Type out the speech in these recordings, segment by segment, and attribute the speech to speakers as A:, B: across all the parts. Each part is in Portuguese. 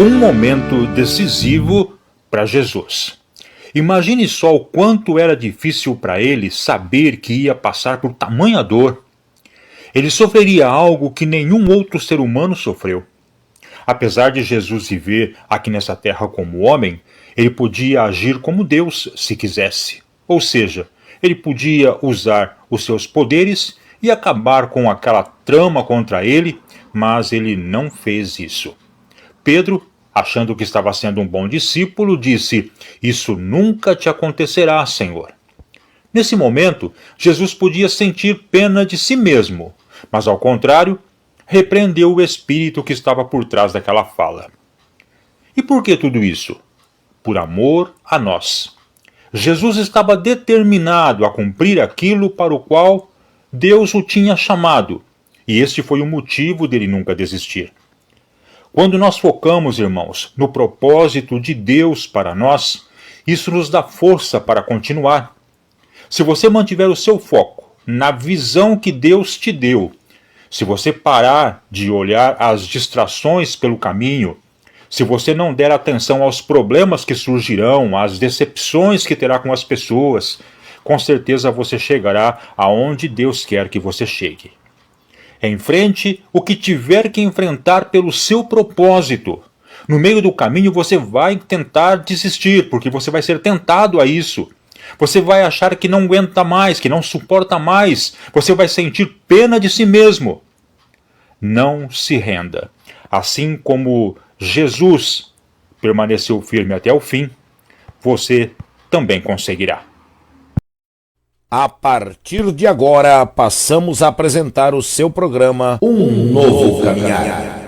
A: um momento decisivo para Jesus. Imagine só o quanto era difícil para ele saber que ia passar por tamanha dor. Ele sofreria algo que nenhum outro ser humano sofreu. Apesar de Jesus viver aqui nessa terra como homem, ele podia agir como Deus se quisesse. Ou seja, ele podia usar os seus poderes e acabar com aquela trama contra ele, mas ele não fez isso. Pedro, achando que estava sendo um bom discípulo, disse: "Isso nunca te acontecerá, Senhor." Nesse momento, Jesus podia sentir pena de si mesmo, mas ao contrário, repreendeu o espírito que estava por trás daquela fala. E por que tudo isso? Por amor a nós. Jesus estava determinado a cumprir aquilo para o qual Deus o tinha chamado, e este foi o motivo dele nunca desistir. Quando nós focamos, irmãos, no propósito de Deus para nós, isso nos dá força para continuar. Se você mantiver o seu foco na visão que Deus te deu, se você parar de olhar as distrações pelo caminho, se você não der atenção aos problemas que surgirão, às decepções que terá com as pessoas, com certeza você chegará aonde Deus quer que você chegue. Enfrente o que tiver que enfrentar pelo seu propósito. No meio do caminho você vai tentar desistir, porque você vai ser tentado a isso. Você vai achar que não aguenta mais, que não suporta mais. Você vai sentir pena de si mesmo. Não se renda. Assim como Jesus permaneceu firme até o fim, você também conseguirá.
B: A partir de agora, passamos a apresentar o seu programa Um Novo Caminhar.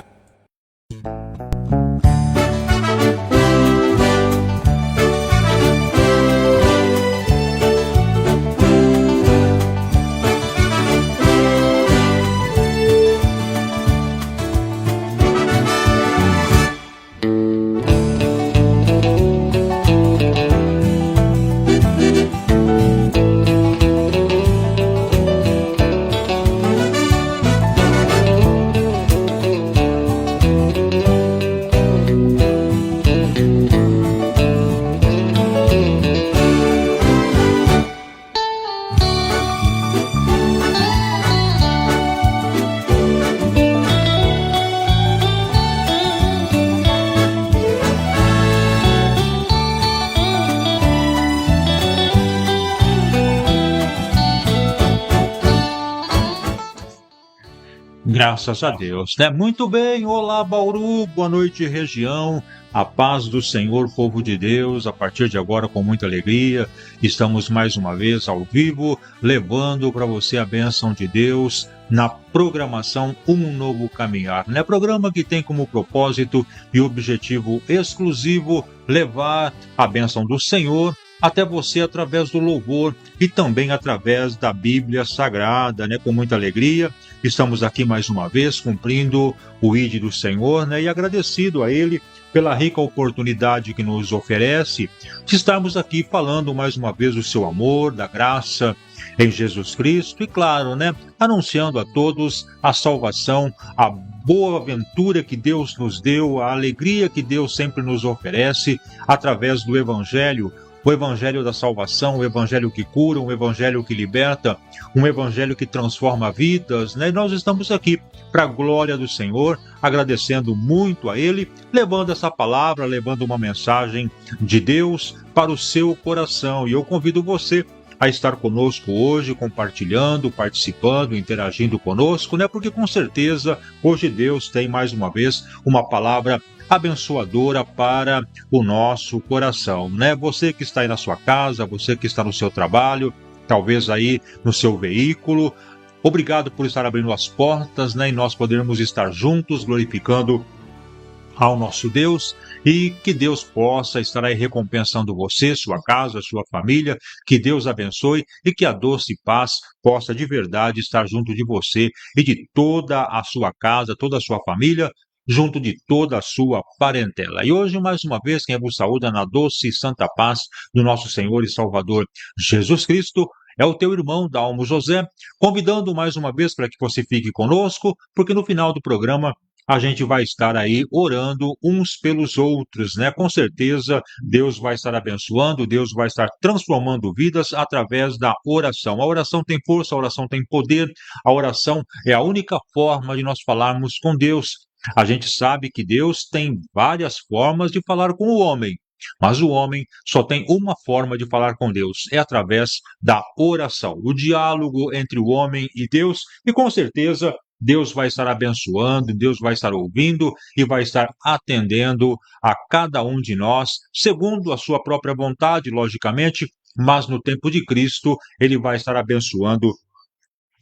A: Graças a Deus, né? Muito bem, olá Bauru, boa noite região, a paz do Senhor, povo de Deus. A partir de agora, com muita alegria, estamos mais uma vez ao vivo, levando para você a bênção de Deus na programação Um Novo Caminhar, né? Programa que tem como propósito e objetivo exclusivo levar a bênção do Senhor até você através do louvor e também através da Bíblia Sagrada, né? Com muita alegria, estamos aqui mais uma vez cumprindo o ID do Senhor, né? E agradecido a Ele pela rica oportunidade que nos oferece de estarmos aqui falando mais uma vez do seu amor, da graça em Jesus Cristo e, claro, né? Anunciando a todos a salvação, a boa aventura que Deus nos deu, a alegria que Deus sempre nos oferece através do Evangelho. O Evangelho da salvação, o Evangelho que cura, um Evangelho que liberta, um Evangelho que transforma vidas, né? E nós estamos aqui para a glória do Senhor, agradecendo muito a Ele, levando essa palavra, levando uma mensagem de Deus para o seu coração. E eu convido você a estar conosco hoje, compartilhando, participando, interagindo conosco, né? Porque com certeza hoje Deus tem mais uma vez uma palavra abençoadora para o nosso coração, né? Você que está aí na sua casa, você que está no seu trabalho, talvez aí no seu veículo, obrigado por estar abrindo as portas, né? E nós podermos estar juntos glorificando ao nosso Deus, e que Deus possa estar aí recompensando você, sua casa, sua família, que Deus abençoe e que a doce paz possa de verdade estar junto de você e de toda a sua casa, toda a sua família, junto de toda a sua parentela. E hoje, mais uma vez, quem vos saúda na doce e santa paz do nosso Senhor e Salvador Jesus Cristo é o teu irmão Dalmo José, convidando mais uma vez para que você fique conosco, porque no final do programa a gente vai estar aí orando uns pelos outros, né? Com certeza, Deus vai estar abençoando, Deus vai estar transformando vidas através da oração. A oração tem força, a oração tem poder, a oração é a única forma de nós falarmos com Deus. A gente sabe que Deus tem várias formas de falar com o homem, mas o homem só tem uma forma de falar com Deus, é através da oração, o diálogo entre o homem e Deus, e com certeza Deus vai estar abençoando, Deus vai estar ouvindo e vai estar atendendo a cada um de nós, segundo a sua própria vontade, logicamente, mas no tempo de Cristo, ele vai estar abençoando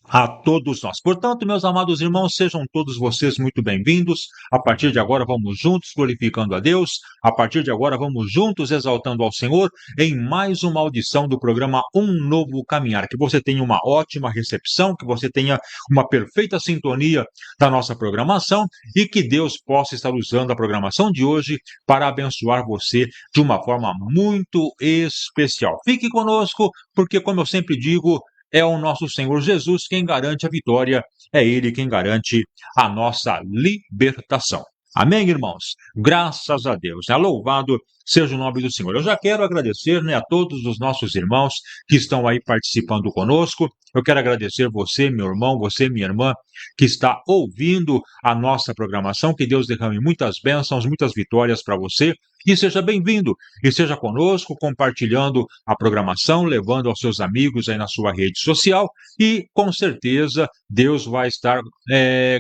A: a todos nós. Portanto, meus amados irmãos, sejam todos vocês muito bem-vindos. A partir de agora, vamos juntos glorificando a Deus. A partir de agora, vamos juntos exaltando ao Senhor em mais uma audição do programa Um Novo Caminhar. Que você tenha uma ótima recepção, que você tenha uma perfeita sintonia da nossa programação e que Deus possa estar usando a programação de hoje para abençoar você de uma forma muito especial. Fique conosco, porque, como eu sempre digo, é o nosso Senhor Jesus quem garante a vitória, é Ele quem garante a nossa libertação. Amém, irmãos? Graças a Deus. Louvado seja o nome do Senhor. Eu já quero agradecer, a todos os nossos irmãos que estão aí participando conosco. Eu quero agradecer você, meu irmão, você, minha irmã, que está ouvindo a nossa programação. Que Deus derrame muitas bênçãos, muitas vitórias para você. E seja bem-vindo, e seja conosco, compartilhando a programação, levando aos seus amigos aí na sua rede social, e com certeza Deus vai estar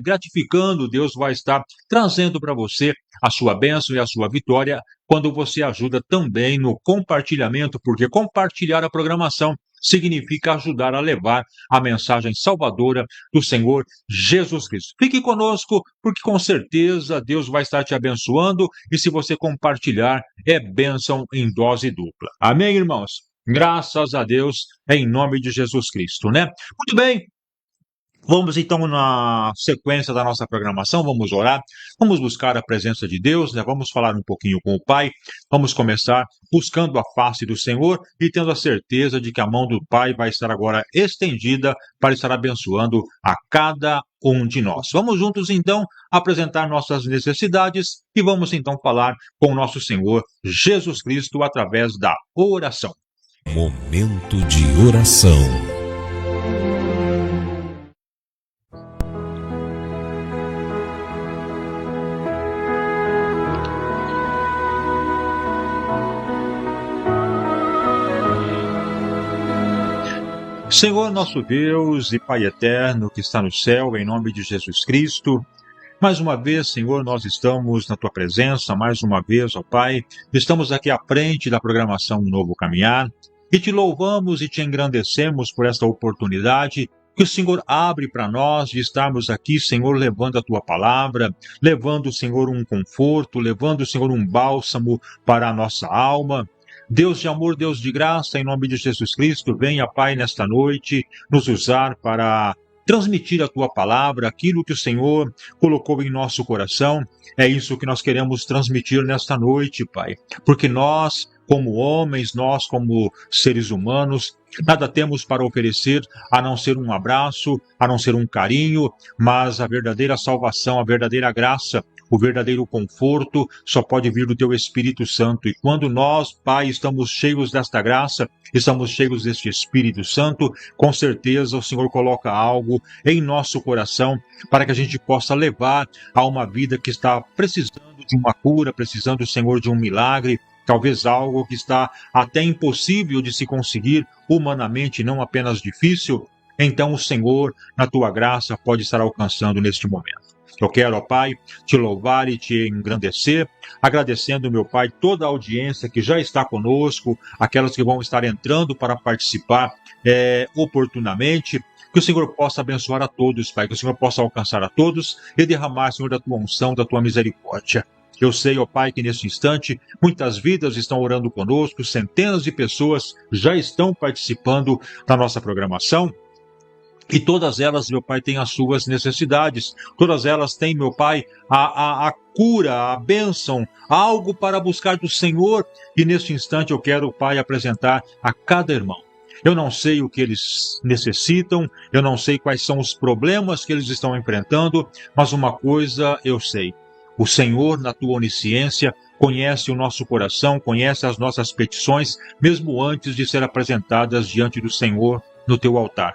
A: gratificando, Deus vai estar trazendo para você a sua bênção e a sua vitória, quando você ajuda também no compartilhamento, porque compartilhar a programação significa ajudar a levar a mensagem salvadora do Senhor Jesus Cristo. Fique conosco, porque com certeza Deus vai estar te abençoando, e se você compartilhar, é bênção em dose dupla. Amém, irmãos? Graças a Deus, em nome de Jesus Cristo, né? Muito bem. Vamos então na sequência da nossa programação, vamos orar, vamos buscar a presença de Deus, né? Vamos falar um pouquinho com o Pai, vamos começar buscando a face do Senhor e tendo a certeza de que a mão do Pai vai estar agora estendida para estar abençoando a cada um de nós. Vamos juntos então apresentar nossas necessidades e vamos então falar com o nosso Senhor Jesus Cristo através da oração.
C: Momento de oração.
A: Senhor nosso Deus e Pai eterno que está no céu, em nome de Jesus Cristo, mais uma vez, Senhor, nós estamos na Tua presença, mais uma vez, ó Pai, estamos aqui à frente da programação Um Novo Caminhar e Te louvamos e Te engrandecemos por esta oportunidade que o Senhor abre para nós de estarmos aqui, Senhor, levando a Tua palavra, levando, Senhor, um conforto, levando, Senhor, um bálsamo para a nossa alma. Deus de amor, Deus de graça, em nome de Jesus Cristo, venha, Pai, nesta noite, nos usar para transmitir a Tua palavra, aquilo que o Senhor colocou em nosso coração. É isso que nós queremos transmitir nesta noite, Pai, porque nós, como homens, nós, como seres humanos, nada temos para oferecer a não ser um abraço, a não ser um carinho, mas a verdadeira salvação, a verdadeira graça, o verdadeiro conforto só pode vir do Teu Espírito Santo. E quando nós, Pai, estamos cheios desta graça, estamos cheios deste Espírito Santo, com certeza o Senhor coloca algo em nosso coração para que a gente possa levar a uma vida que está precisando de uma cura, precisando, Senhor, de um milagre, talvez algo que está até impossível de se conseguir humanamente, não apenas difícil. Então o Senhor, na Tua graça, pode estar alcançando neste momento. Eu quero, ó Pai, Te louvar e Te engrandecer, agradecendo, meu Pai, toda a audiência que já está conosco, aquelas que vão estar entrando para participar oportunamente, que o Senhor possa abençoar a todos, Pai, que o Senhor possa alcançar a todos e derramar, Senhor, da Tua unção, da Tua misericórdia. Eu sei, ó Pai, que neste instante muitas vidas estão orando conosco, centenas de pessoas já estão participando da nossa programação, e todas elas, meu Pai, têm as suas necessidades. Todas elas têm, meu Pai, a cura, a bênção, algo para buscar do Senhor. E neste instante eu quero, Pai, apresentar a cada irmão. Eu não sei o que eles necessitam, eu não sei quais são os problemas que eles estão enfrentando, mas uma coisa eu sei. O Senhor, na tua onisciência, conhece o nosso coração, conhece as nossas petições, mesmo antes de ser apresentadas diante do Senhor no teu altar.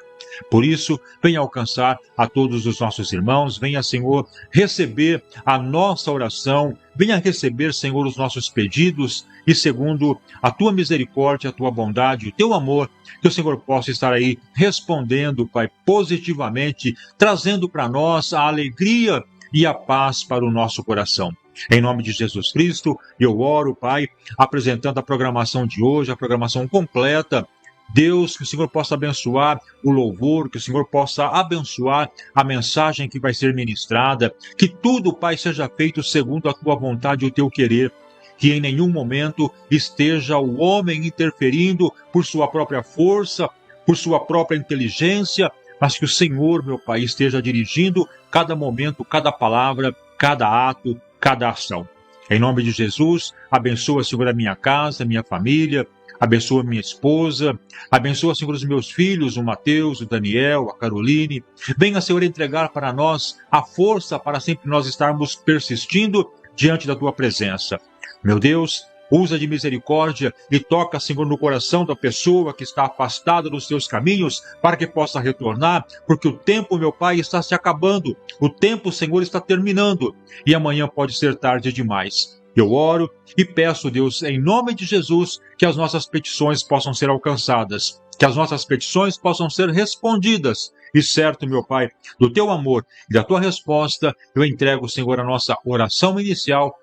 A: Por isso, venha alcançar a todos os nossos irmãos, venha, Senhor, receber a nossa oração, venha receber, Senhor, os nossos pedidos e, segundo a tua misericórdia, a tua bondade, o teu amor, que o Senhor possa estar aí respondendo, Pai, positivamente, trazendo para nós a alegria e a paz para o nosso coração. Em nome de Jesus Cristo, eu oro, Pai, apresentando a programação de hoje, a programação completa. Deus, que o Senhor possa abençoar o louvor, que o Senhor possa abençoar a mensagem que vai ser ministrada, que tudo, Pai, seja feito segundo a tua vontade e o teu querer, que em nenhum momento esteja o homem interferindo por sua própria força, por sua própria inteligência, mas que o Senhor, meu Pai, esteja dirigindo cada momento, cada palavra, cada ato, cada ação. Em nome de Jesus, abençoa, Senhor, a minha casa, a minha família, abençoa minha esposa, abençoa, Senhor, os meus filhos, o Mateus, o Daniel, a Caroline. Venha, Senhor, entregar para nós a força para sempre nós estarmos persistindo diante da tua presença. Meu Deus, usa de misericórdia e toca, Senhor, no coração da pessoa que está afastada dos teus caminhos para que possa retornar, porque o tempo, meu Pai, está se acabando. O tempo, Senhor, está terminando e amanhã pode ser tarde demais. Eu oro e peço, Deus, em nome de Jesus, que as nossas petições possam ser alcançadas, que as nossas petições possam ser respondidas. E certo, meu Pai, do teu amor e da tua resposta, eu entrego, Senhor, a nossa oração inicial,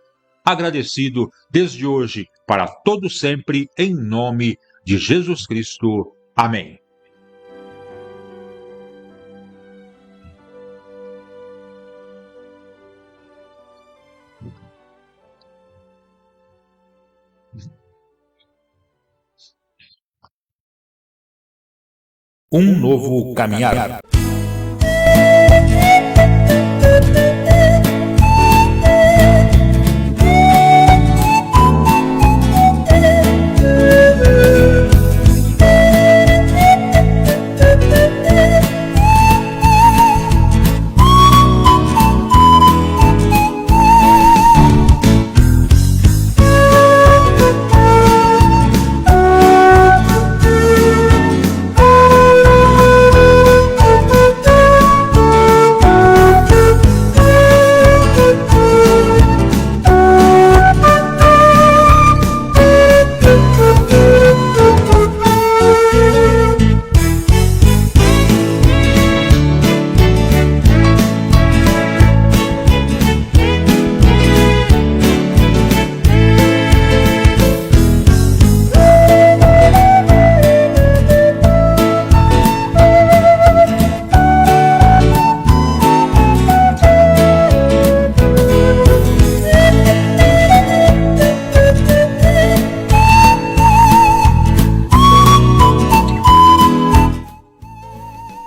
A: agradecido desde hoje, para todo sempre, em nome de Jesus Cristo. Amém.
B: Um novo caminhar.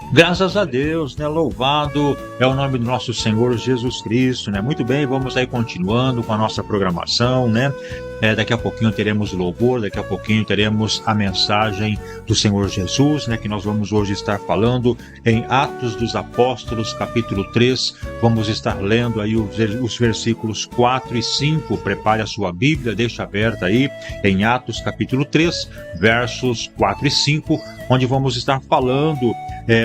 A: Graças a Deus, né? Louvado é o nome do nosso Senhor Jesus Cristo, né? Muito bem, vamos aí continuando com a nossa programação, né? Daqui a pouquinho teremos louvor, daqui a pouquinho teremos a mensagem do Senhor Jesus, né? Que nós vamos hoje estar falando em Atos dos Apóstolos, capítulo 3. Vamos estar lendo aí os versículos 4 e 5. Prepare a sua Bíblia, deixa aberta aí em Atos, capítulo 3, versos 4 e 5, onde vamos estar falando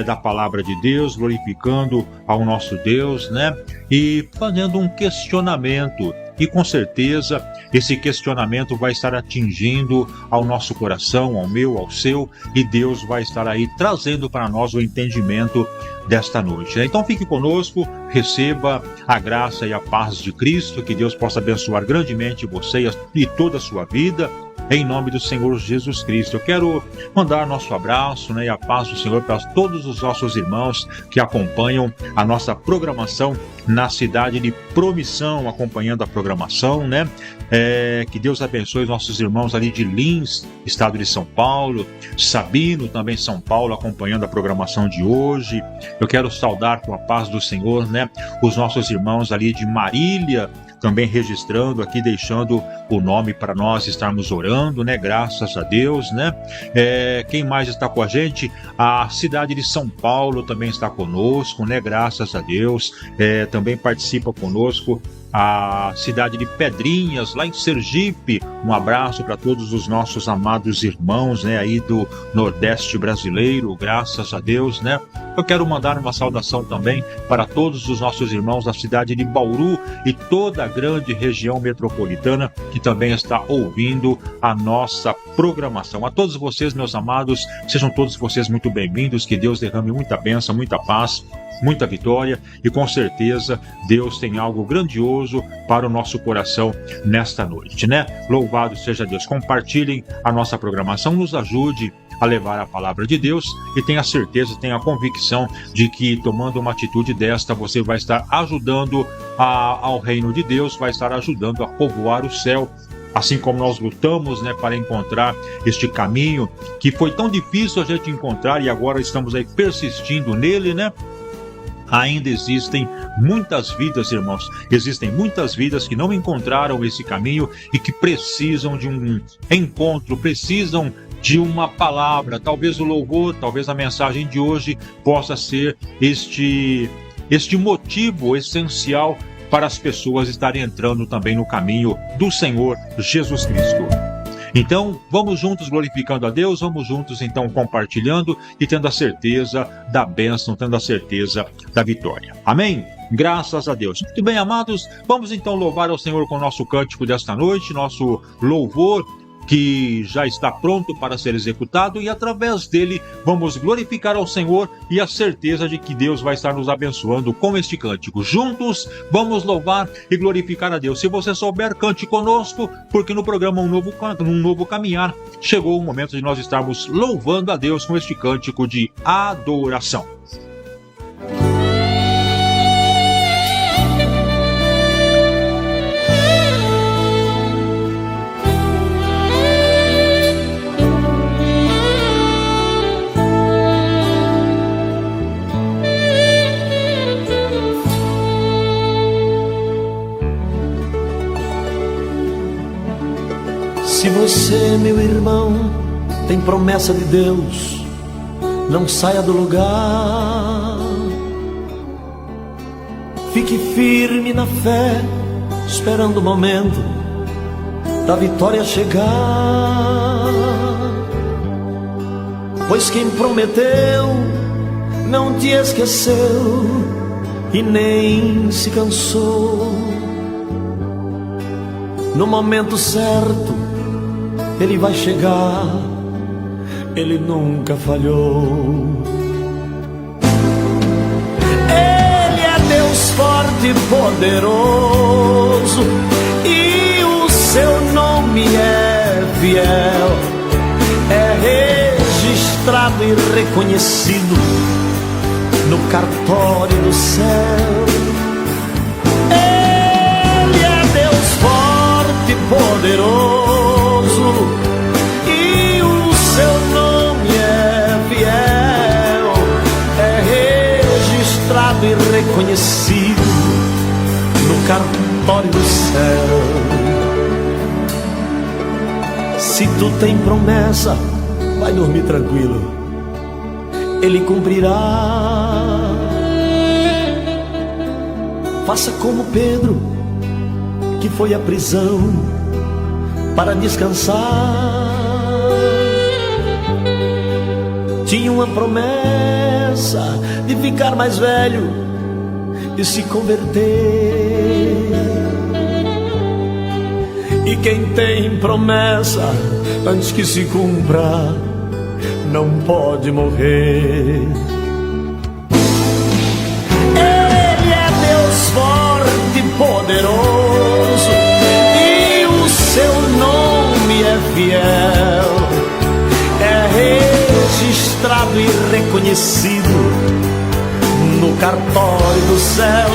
A: da palavra de Deus, glorificando ao nosso Deus, né? E fazendo um questionamento. E com certeza esse questionamento vai estar atingindo ao nosso coração, ao meu, ao seu, e Deus vai estar aí trazendo para nós o entendimento desta noite. Então fique conosco, receba a graça e a paz de Cristo, que Deus possa abençoar grandemente você e toda a sua vida, em nome do Senhor Jesus Cristo. Eu quero mandar nosso abraço, né, e a paz do Senhor para todos os nossos irmãos que acompanham a nossa programação na cidade de Promissão, acompanhando a programação, né? Que Deus abençoe os nossos irmãos ali de Lins, estado de São Paulo, Sabino, também São Paulo, acompanhando a programação de hoje. Eu quero saudar com a paz do Senhor, né, os nossos irmãos ali de Marília, também registrando aqui, deixando o nome para nós estarmos orando, né? Graças a Deus, né? Quem mais está com a gente? A cidade de São Paulo também está conosco, né? Graças a Deus. Também participa conosco a cidade de Pedrinhas, lá em Sergipe. Um abraço para todos os nossos amados irmãos, né, aí do Nordeste brasileiro, graças a Deus, né? Eu quero mandar uma saudação também para todos os nossos irmãos da cidade de Bauru e toda a grande região metropolitana que também está ouvindo a nossa programação. A todos vocês, meus amados, sejam todos vocês muito bem-vindos, que Deus derrame muita bênção, muita paz, muita vitória, e com certeza Deus tem algo grandioso para o nosso coração nesta noite, né? Louvado seja Deus. Compartilhem a nossa programação, nos ajude a levar a palavra de Deus, e tenha certeza, tenha a convicção de que tomando uma atitude desta, você vai estar ajudando ao reino de Deus, vai estar ajudando a povoar o céu. Assim como nós lutamos, né, para encontrar este caminho que foi tão difícil a gente encontrar, e agora estamos aí persistindo nele, né? Ainda existem muitas vidas, irmãos, existem muitas vidas que não encontraram esse caminho e que precisam de um encontro, precisam de uma palavra. Talvez o louvor, talvez a mensagem de hoje possa ser este motivo essencial para as pessoas estarem entrando também no caminho do Senhor Jesus Cristo. Então, vamos juntos glorificando a Deus, vamos juntos então compartilhando e tendo a certeza da bênção, tendo a certeza da vitória. Amém? Graças a Deus. Muito bem, amados, vamos então louvar ao Senhor com o nosso cântico desta noite, nosso louvor, que já está pronto para ser executado, e através dele vamos glorificar ao Senhor e a certeza de que Deus vai estar nos abençoando com este cântico. Juntos vamos louvar e glorificar a Deus. Se você souber, cante conosco, porque no programa Um Novo Caminhar chegou o momento de nós estarmos louvando a Deus com este cântico de adoração.
D: Se você, meu irmão, tem promessa de Deus, não saia do lugar. Fique firme na fé, esperando o momento da vitória chegar. Pois quem prometeu não te esqueceu e nem se cansou. No momento certo Ele vai chegar, Ele nunca falhou. Ele é Deus forte e poderoso, e o seu nome é fiel. É registrado e reconhecido no cartório do céu. Ele é Deus forte e poderoso, e o seu nome é fiel. É registrado e reconhecido no cartório do céu. Se tu tem promessa, vai dormir tranquilo, Ele cumprirá. Faça como Pedro, que foi à prisão para descansar. Tinha uma promessa de ficar mais velho e se converter. E quem tem promessa, antes que se cumpra, não pode morrer. Ele é Deus forte e poderoso, e o seu nome é fiel. É registrado e reconhecido no cartório do céu.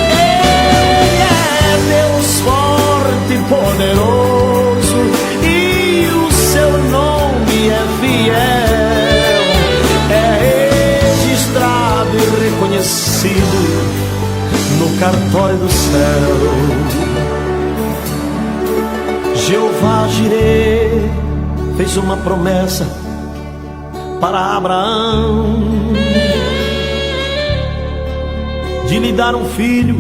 D: Ele é Deus forte e poderoso, e o seu nome é fiel. É registrado e reconhecido no cartório do céu. Jeová Jirê fez uma promessa para Abraão de lhe dar um filho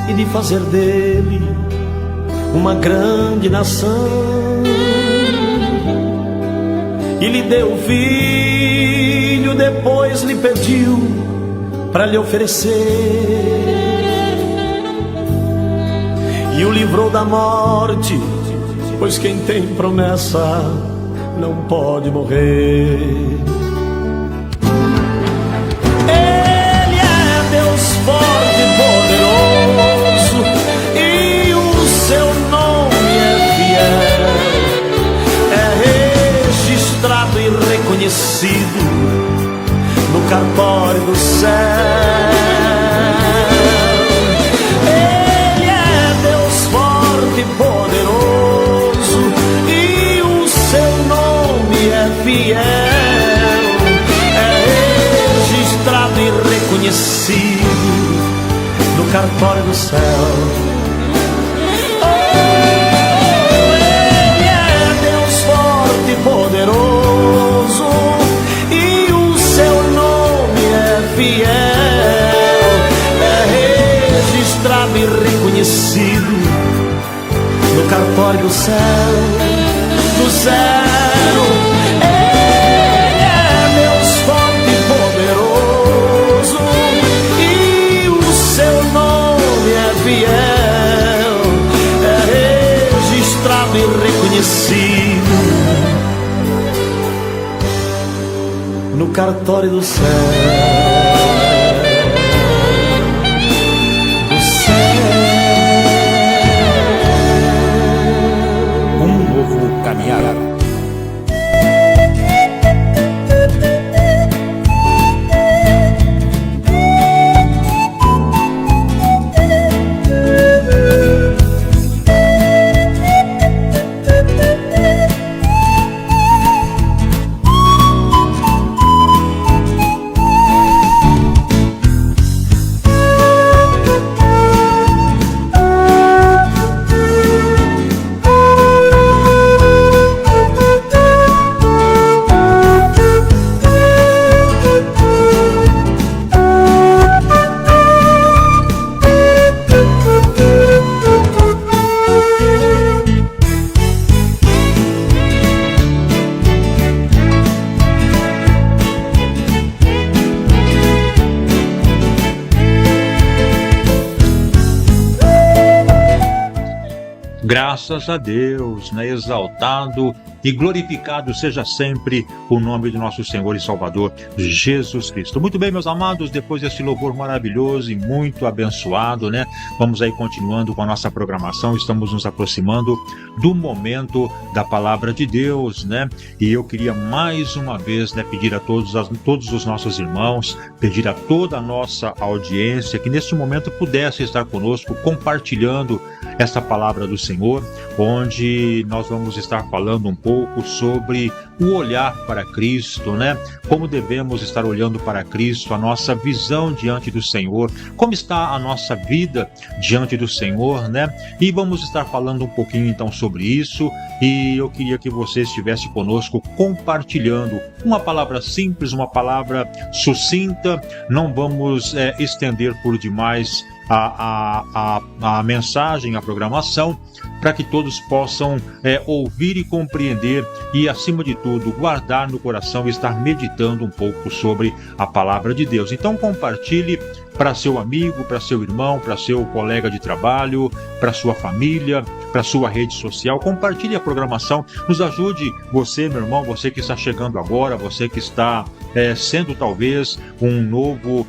D: e de fazer dele uma grande nação. E lhe deu o filho, depois lhe pediu para lhe oferecer, e o livrou da morte, pois quem tem promessa não pode morrer. Ele é Deus forte e poderoso, e o seu nome é fiel, é registrado e reconhecido no cartório do céu. Ele é Deus forte e poderoso, e o seu nome é fiel, é registrado e reconhecido no cartório do céu. Ele é Deus forte e poderoso, e o seu nome é fiel, é registrado e reconhecido no cartório do céu, do céu. Ele é Deus forte e poderoso, e o seu nome é fiel, é registrado e reconhecido no cartório do céu. Do céu.
B: Um novo caminhar.
A: Graças a Deus, né? Exaltado e glorificado seja sempre o nome do nosso Senhor e Salvador Jesus Cristo. Muito bem, meus amados, depois desse louvor maravilhoso e muito abençoado, né? Vamos aí continuando com a nossa programação. Estamos nos aproximando do momento da palavra de Deus, né? E eu queria mais uma vez, né, pedir a todos os nossos irmãos, pedir a toda a nossa audiência que neste momento pudesse estar conosco compartilhando essa palavra do Senhor, onde nós vamos estar falando um pouco sobre o olhar para Cristo, né? Como devemos estar olhando para Cristo, a nossa visão diante do Senhor, como está a nossa vida diante do Senhor, né? E vamos estar falando um pouquinho então sobre isso, e eu queria que você estivesse conosco compartilhando uma palavra simples, uma palavra sucinta. Não vamos estender por demais a mensagem, a programação, para que todos possam ouvir e compreender e, acima de tudo, guardar no coração e estar meditando um pouco sobre a palavra de Deus. Então compartilhe para seu amigo, para seu irmão, para seu colega de trabalho, para sua família, para sua rede social. Compartilhe a programação, nos ajude, você, meu irmão, você que está chegando agora, você que está sendo talvez um novo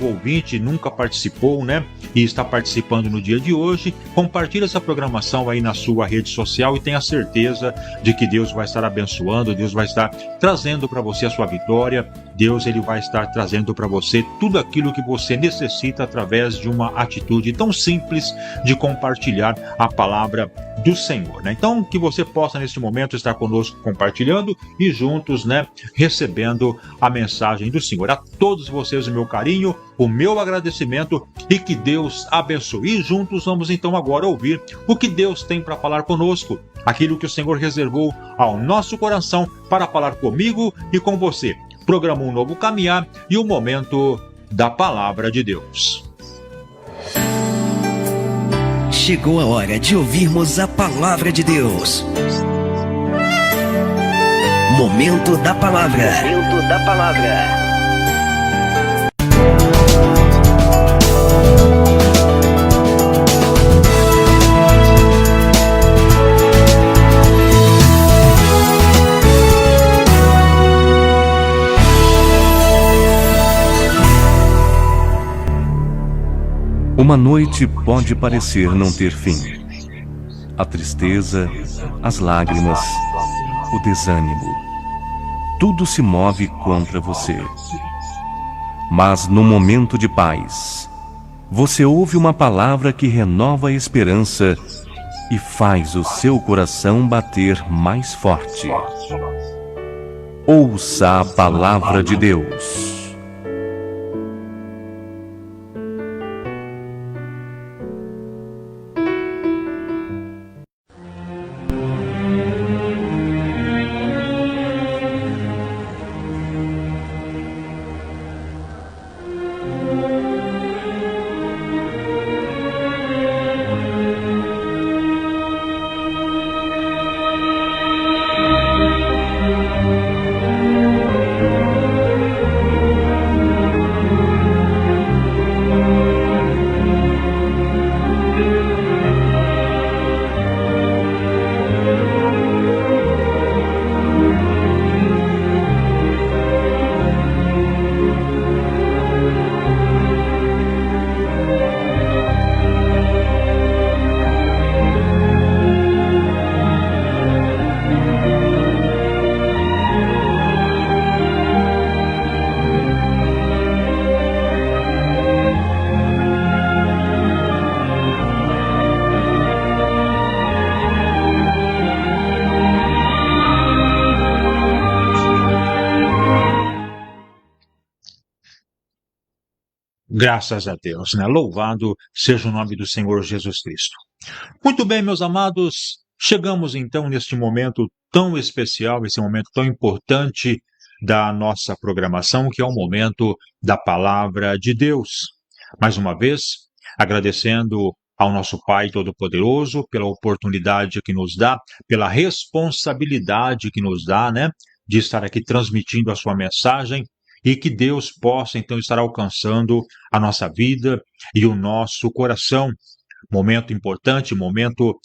A: ouvinte, nunca participou, né? E está participando no dia de hoje. Compartilhe essa programação aí na sua rede social e tenha certeza de que Deus vai estar abençoando, Deus vai estar trazendo para você a sua vitória, Deus ele vai estar trazendo para você tudo aquilo que você necessita através de uma atitude tão simples de compartilhar a palavra do Senhor, né? Então, que você possa neste momento estar conosco compartilhando e juntos, né, recebendo a mensagem do Senhor. A todos vocês o meu carinho, o meu agradecimento e que Deus abençoe. E juntos vamos então agora ouvir o que Deus tem para falar conosco, aquilo que o Senhor reservou ao nosso coração para falar comigo e com você. Programa Um Novo Caminhar e o momento da Palavra de Deus.
E: Chegou a hora de ouvirmos a Palavra de Deus. Momento da Palavra. Momento da Palavra.
F: Uma noite pode parecer não ter fim. A tristeza, as lágrimas, o desânimo, tudo se move contra você. Mas no momento de paz, você ouve uma palavra que renova a esperança e faz o seu coração bater mais forte. Ouça a palavra de Deus.
A: Graças a Deus, né? Louvado seja o nome do Senhor Jesus Cristo. Muito bem, meus amados, chegamos então neste momento tão especial, esse momento tão importante da nossa programação, que é o momento da Palavra de Deus. Mais uma vez, agradecendo ao nosso Pai Todo-Poderoso pela oportunidade que nos dá, pela responsabilidade que nos dá, né, de estar aqui transmitindo a sua mensagem, e que Deus possa, então, estar alcançando a nossa vida e o nosso coração. Momento importante, momento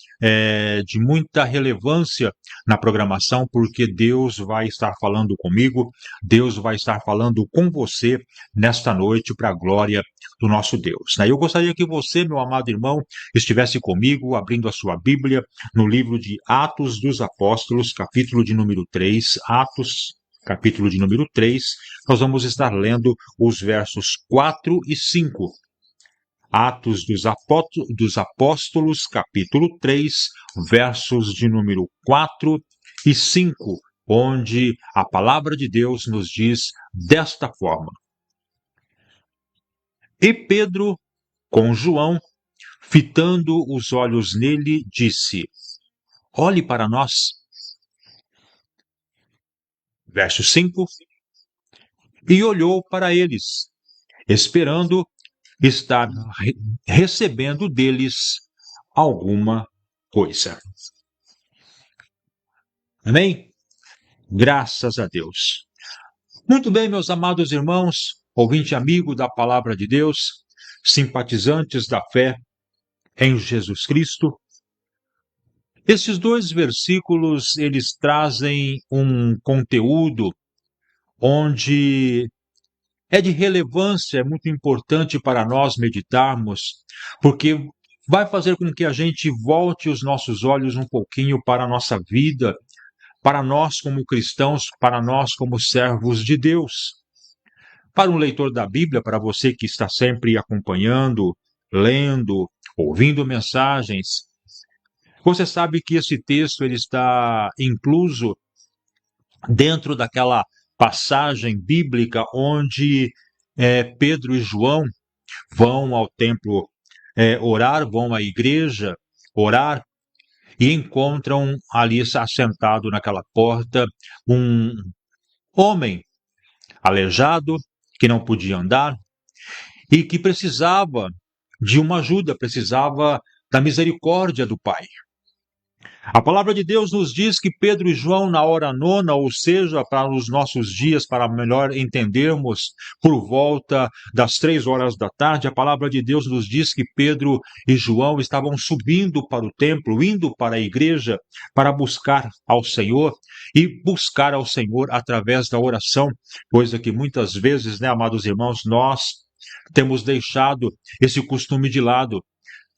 A: de muita relevância na programação, porque Deus vai estar falando comigo, Deus vai estar falando com você nesta noite para a glória do nosso Deus. Eu gostaria que você, meu amado irmão, estivesse comigo, abrindo a sua Bíblia, no livro de Atos dos Apóstolos, capítulo de número 3, Atos, capítulo de número 3, nós vamos estar lendo os versos 4 e 5. Atos dos Apóstolos, capítulo 3, versos de número 4 e 5, onde a palavra de Deus nos diz desta forma: E Pedro, com João, fitando os olhos nele, disse: Olhe para nós. Verso 5. E olhou para eles, esperando estar recebendo deles alguma coisa. Amém? Graças a Deus. Muito bem, meus amados irmãos, ouvinte amigo da Palavra de Deus, simpatizantes da fé em Jesus Cristo, esses dois versículos, eles trazem um conteúdo onde é de relevância, é muito importante para nós meditarmos, porque vai fazer com que a gente volte os nossos olhos um pouquinho para a nossa vida, para nós como cristãos, para nós como servos de Deus. Para um leitor da Bíblia, para você que está sempre acompanhando, lendo, ouvindo mensagens, Você sabe que esse texto ele está incluso dentro daquela passagem bíblica onde Pedro e João vão ao templo orar, vão à igreja orar e encontram ali assentado naquela porta um homem aleijado que não podia andar e que precisava de uma ajuda, precisava da misericórdia do Pai. A palavra de Deus nos diz que Pedro e João, na hora nona, ou seja, para os nossos dias, para melhor entendermos, por volta das 3 horas da tarde, a palavra de Deus nos diz que Pedro e João estavam subindo para o templo, indo para a igreja, para buscar ao Senhor, e buscar ao Senhor através da oração, coisa que muitas vezes, amados irmãos, nós temos deixado esse costume de lado.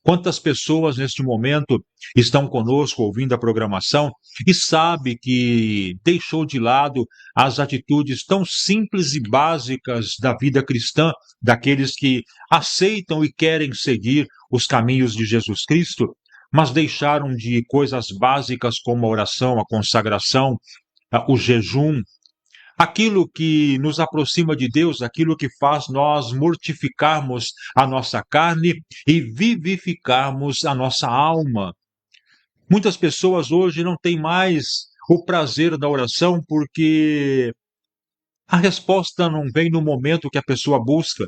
A: Quantas pessoas neste momento estão conosco ouvindo a programação e sabe que deixou de lado as atitudes tão simples e básicas da vida cristã, daqueles que aceitam e querem seguir os caminhos de Jesus Cristo, mas deixaram de coisas básicas como a oração, a consagração, o jejum, aquilo que nos aproxima de Deus, aquilo que faz nós mortificarmos a nossa carne e vivificarmos a nossa alma. Muitas pessoas hoje não têm mais o prazer da oração porque a resposta não vem no momento que a pessoa busca.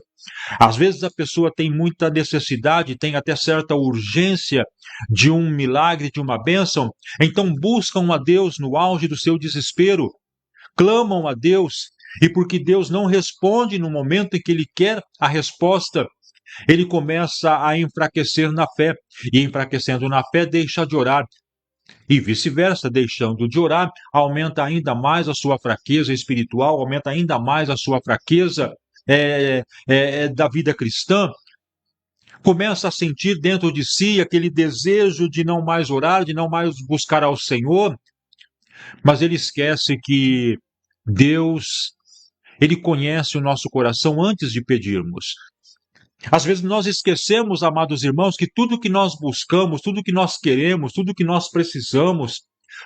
A: Às vezes a pessoa tem muita necessidade, tem até certa urgência de um milagre, de uma bênção, então buscam a Deus no auge do seu desespero. Clamam a Deus, e porque Deus não responde no momento em que ele quer a resposta, ele começa a enfraquecer na fé, e enfraquecendo na fé deixa de orar, e vice-versa, deixando de orar, aumenta ainda mais a sua fraqueza espiritual, aumenta ainda mais a sua fraqueza da vida cristã, começa a sentir dentro de si aquele desejo de não mais orar, de não mais buscar ao Senhor, mas ele esquece que Deus, ele conhece o nosso coração antes de pedirmos. Às vezes nós esquecemos, amados irmãos, que tudo que nós buscamos, tudo que nós queremos, tudo que nós precisamos,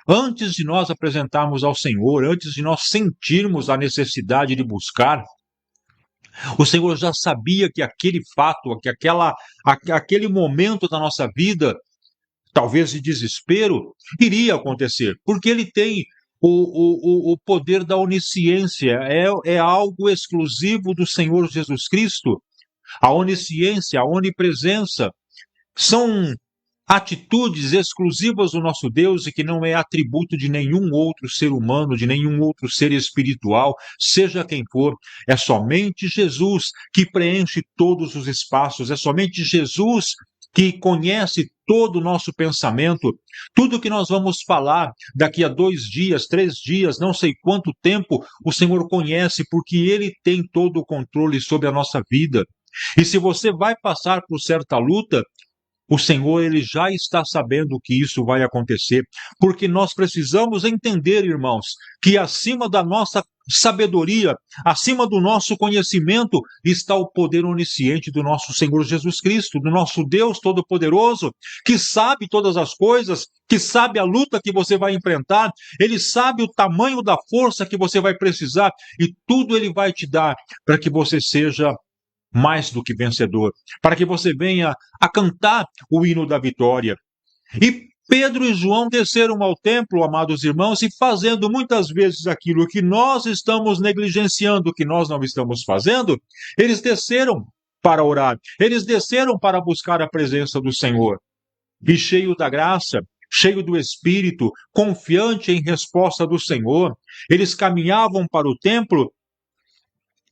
A: antes de nós apresentarmos ao Senhor, antes de nós sentirmos a necessidade de buscar, o Senhor já sabia que aquele fato, que aquele momento da nossa vida, talvez de desespero, iria acontecer, porque ele tem o poder da onisciência, é algo exclusivo do Senhor Jesus Cristo. A onisciência, a onipresença, são atitudes exclusivas do nosso Deus e que não é atributo de nenhum outro ser humano, de nenhum outro ser espiritual, seja quem for. É somente Jesus que preenche todos os espaços, é somente Jesus que conhece todo o nosso pensamento, tudo que nós vamos falar daqui a 2 dias, 3 dias, não sei quanto tempo, o Senhor conhece, porque Ele tem todo o controle sobre a nossa vida. E se você vai passar por certa luta, o Senhor, Ele já está sabendo que isso vai acontecer, porque nós precisamos entender, irmãos, que acima da nossa sabedoria, acima do nosso conhecimento, está o poder onisciente do nosso Senhor Jesus Cristo, do nosso Deus Todo-Poderoso, que sabe todas as coisas, que sabe a luta que você vai enfrentar, Ele sabe o tamanho da força que você vai precisar, e tudo Ele vai te dar para que você seja mais do que vencedor, para que você venha a cantar o hino da vitória. E Pedro e João desceram ao templo, amados irmãos, e fazendo muitas vezes aquilo que nós estamos negligenciando, que nós não estamos fazendo, eles desceram para orar, eles desceram para buscar a presença do Senhor. E cheio da graça, cheio do Espírito, confiante em resposta do Senhor, eles caminhavam para o templo.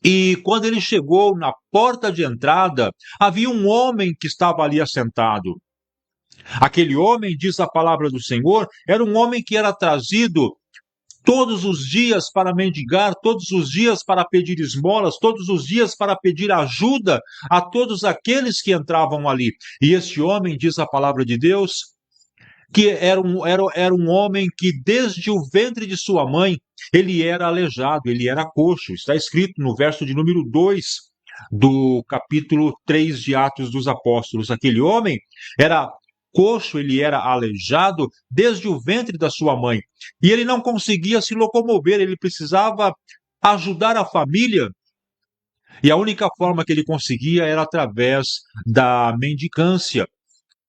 A: E quando ele chegou na porta de entrada, havia um homem que estava ali assentado. Aquele homem, diz a palavra do Senhor, era um homem que era trazido todos os dias para mendigar, todos os dias para pedir esmolas, todos os dias para pedir ajuda a todos aqueles que entravam ali. E este homem, diz a palavra de Deus, que era um homem que desde o ventre de sua mãe, ele era aleijado, ele era coxo. Está escrito no verso de número 2 do capítulo 3 de Atos dos Apóstolos. Aquele homem era coxo, ele era aleijado desde o ventre da sua mãe. E ele não conseguia se locomover, ele precisava ajudar a família. E a única forma que ele conseguia era através da mendicância,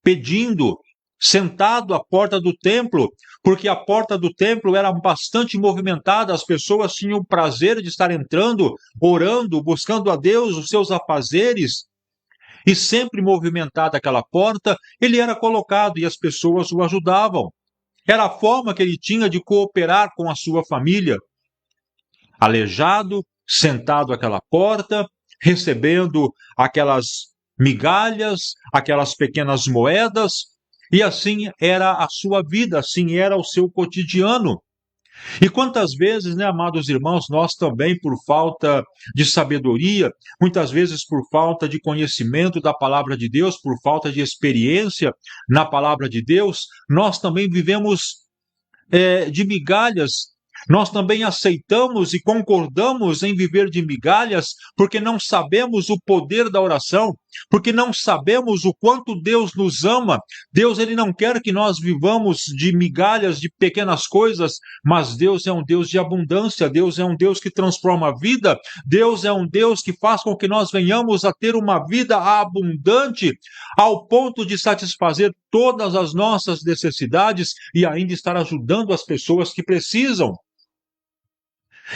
A: pedindo, sentado à porta do templo, porque a porta do templo era bastante movimentada, as pessoas tinham o prazer de estar entrando, orando, buscando a Deus os seus afazeres, e sempre movimentada aquela porta, ele era colocado e as pessoas o ajudavam. Era a forma que ele tinha de cooperar com a sua família. Aleijado, sentado àquela porta, recebendo aquelas migalhas, aquelas pequenas moedas, e assim era a sua vida, assim era o seu cotidiano. E quantas vezes, né, amados irmãos, nós também, por falta de sabedoria, muitas vezes por falta de conhecimento da palavra de Deus, por falta de experiência na palavra de Deus, nós também vivemos de migalhas. Nós também aceitamos e concordamos em viver de migalhas porque não sabemos o poder da oração, porque não sabemos o quanto Deus nos ama. Deus, ele não quer que nós vivamos de migalhas, de pequenas coisas, mas Deus é um Deus de abundância, Deus é um Deus que transforma a vida, Deus é um Deus que faz com que nós venhamos a ter uma vida abundante, ao ponto de satisfazer todas as nossas necessidades e ainda estar ajudando as pessoas que precisam.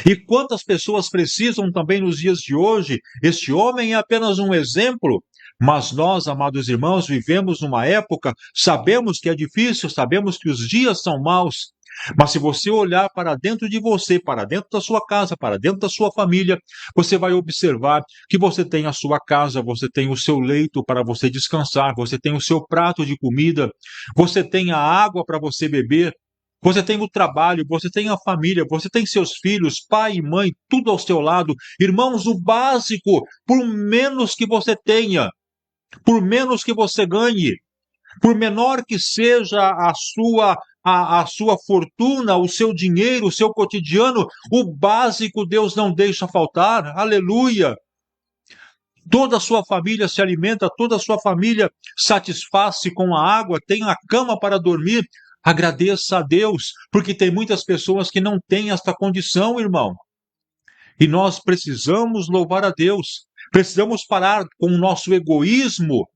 A: E quantas pessoas precisam também nos dias de hoje? Este homem é apenas um exemplo, mas nós, amados irmãos, vivemos numa época, sabemos que é difícil, sabemos que os dias são maus, mas se você olhar para dentro de você, para dentro da sua casa, para dentro da sua família, você vai observar que você tem a sua casa, você tem o seu leito para você descansar, você tem o seu prato de comida, você tem a água para você beber, você tem o trabalho, você tem a família, você tem seus filhos, pai e mãe, tudo ao seu lado. Irmãos, o básico, por menos que você tenha, por menos que você ganhe, por menor que seja a sua fortuna, o seu dinheiro, o seu cotidiano, o básico Deus não deixa faltar. Aleluia! Toda a sua família se alimenta, toda a sua família satisfaz-se com a água, tem a cama para dormir. Agradeça a Deus, porque tem muitas pessoas que não têm esta condição, irmão. E nós precisamos louvar a Deus. Precisamos parar com o nosso egoísmo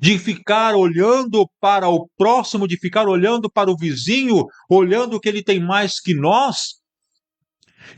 A: de ficar olhando para o próximo, de ficar olhando para o vizinho, olhando que ele tem mais que nós.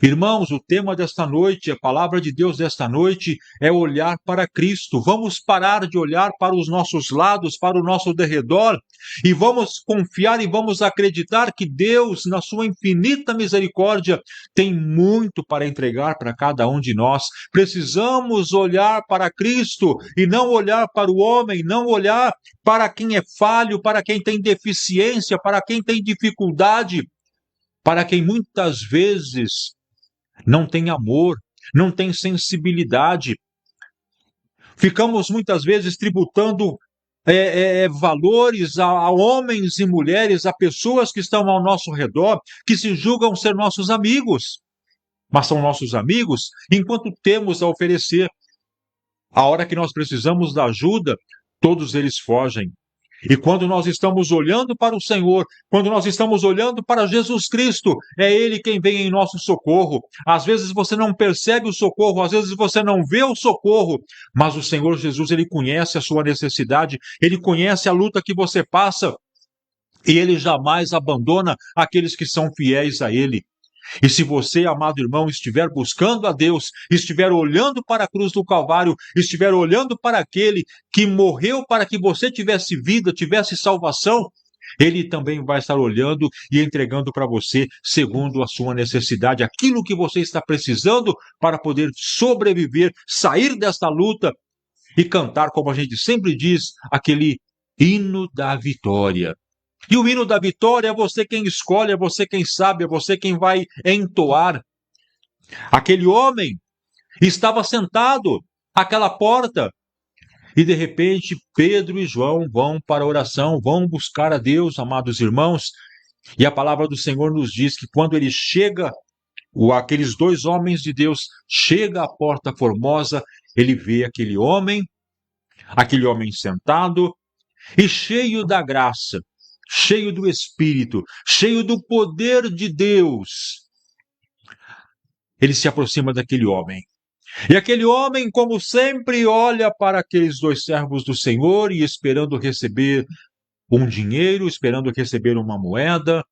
A: Irmãos, o tema desta noite, a palavra de Deus desta noite é olhar para Cristo. Vamos parar de olhar para os nossos lados, para o nosso derredor, e vamos confiar e vamos acreditar que Deus, na sua infinita misericórdia, tem muito para entregar para cada um de nós. Precisamos olhar para Cristo e não olhar para o homem, não olhar para quem é falho, para quem tem deficiência, para quem tem dificuldade, para quem muitas vezes não tem amor, não tem sensibilidade. Ficamos muitas vezes tributando valores a homens e mulheres, a pessoas que estão ao nosso redor, que se julgam ser nossos amigos. Mas são nossos amigos enquanto temos a oferecer. A hora que nós precisamos da ajuda, todos eles fogem. E quando nós estamos olhando para o Senhor, quando nós estamos olhando para Jesus Cristo, é Ele quem vem em nosso socorro. Às vezes você não percebe o socorro, às vezes você não vê o socorro, mas o Senhor Jesus, Ele conhece a sua necessidade, Ele conhece a luta que você passa, e Ele jamais abandona aqueles que são fiéis a Ele. E se você, amado irmão, estiver buscando a Deus, estiver olhando para a cruz do Calvário, estiver olhando para aquele que morreu para que você tivesse vida, tivesse salvação, Ele também vai estar olhando e entregando para você, segundo a sua necessidade, aquilo que você está precisando para poder sobreviver, sair desta luta e cantar, como a gente sempre diz, aquele hino da vitória. E o hino da vitória é você quem escolhe, é você quem sabe, é você quem vai entoar. Aquele homem estava sentado àquela porta e de repente Pedro e João vão para a oração, vão buscar a Deus, amados irmãos. E a palavra do Senhor nos diz que quando ele chega, aqueles dois homens de Deus, chega à porta formosa, ele vê aquele homem sentado, e cheio da graça, cheio do Espírito, cheio do poder de Deus, ele se aproxima daquele homem. E aquele homem, como sempre, olha para aqueles dois servos do Senhor e esperando receber um dinheiro, esperando receber uma moeda.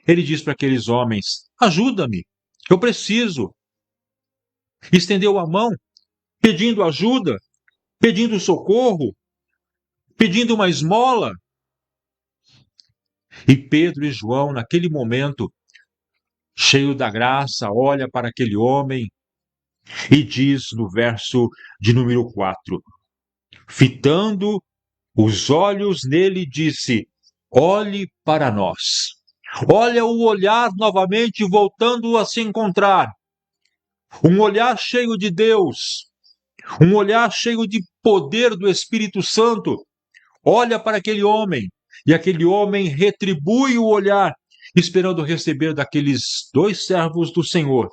A: Ele diz para aqueles homens: ajuda-me, eu preciso. Estendeu a mão, pedindo ajuda, pedindo socorro, pedindo uma esmola. E Pedro e João, naquele momento, cheio da graça, olha para aquele homem e diz no verso de número 4, fitando os olhos nele, disse: olhe para nós. Olha o olhar novamente voltando a se encontrar. Um olhar cheio de Deus, um olhar cheio de poder do Espírito Santo. Olha para aquele homem, e aquele homem retribui o olhar, esperando receber daqueles dois servos do Senhor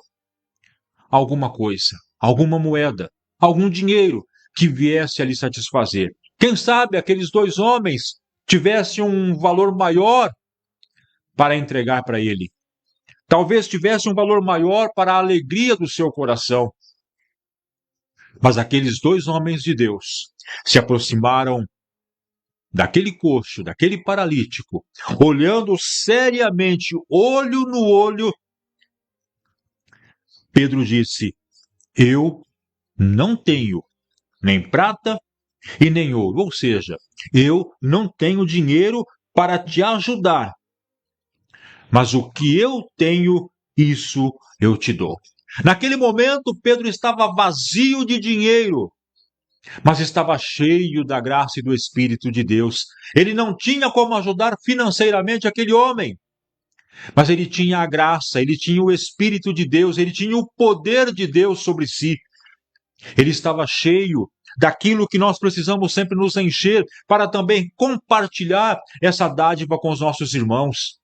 A: alguma coisa, alguma moeda, algum dinheiro que viesse a lhe satisfazer. Quem sabe aqueles dois homens tivessem um valor maior para entregar para ele. Talvez tivesse um valor maior para a alegria do seu coração. Mas aqueles dois homens de Deus se aproximaram daquele coxo, daquele paralítico, olhando seriamente, olho no olho. Pedro disse: eu não tenho nem prata e nem ouro, ou seja, eu não tenho dinheiro para te ajudar, mas o que eu tenho, isso eu te dou. Naquele momento, Pedro estava vazio de dinheiro, mas estava cheio da graça e do Espírito de Deus. Ele não tinha como ajudar financeiramente aquele homem, mas ele tinha a graça, ele tinha o Espírito de Deus, ele tinha o poder de Deus sobre si. Ele estava cheio daquilo que nós precisamos sempre nos encher para também compartilhar essa dádiva com os nossos irmãos.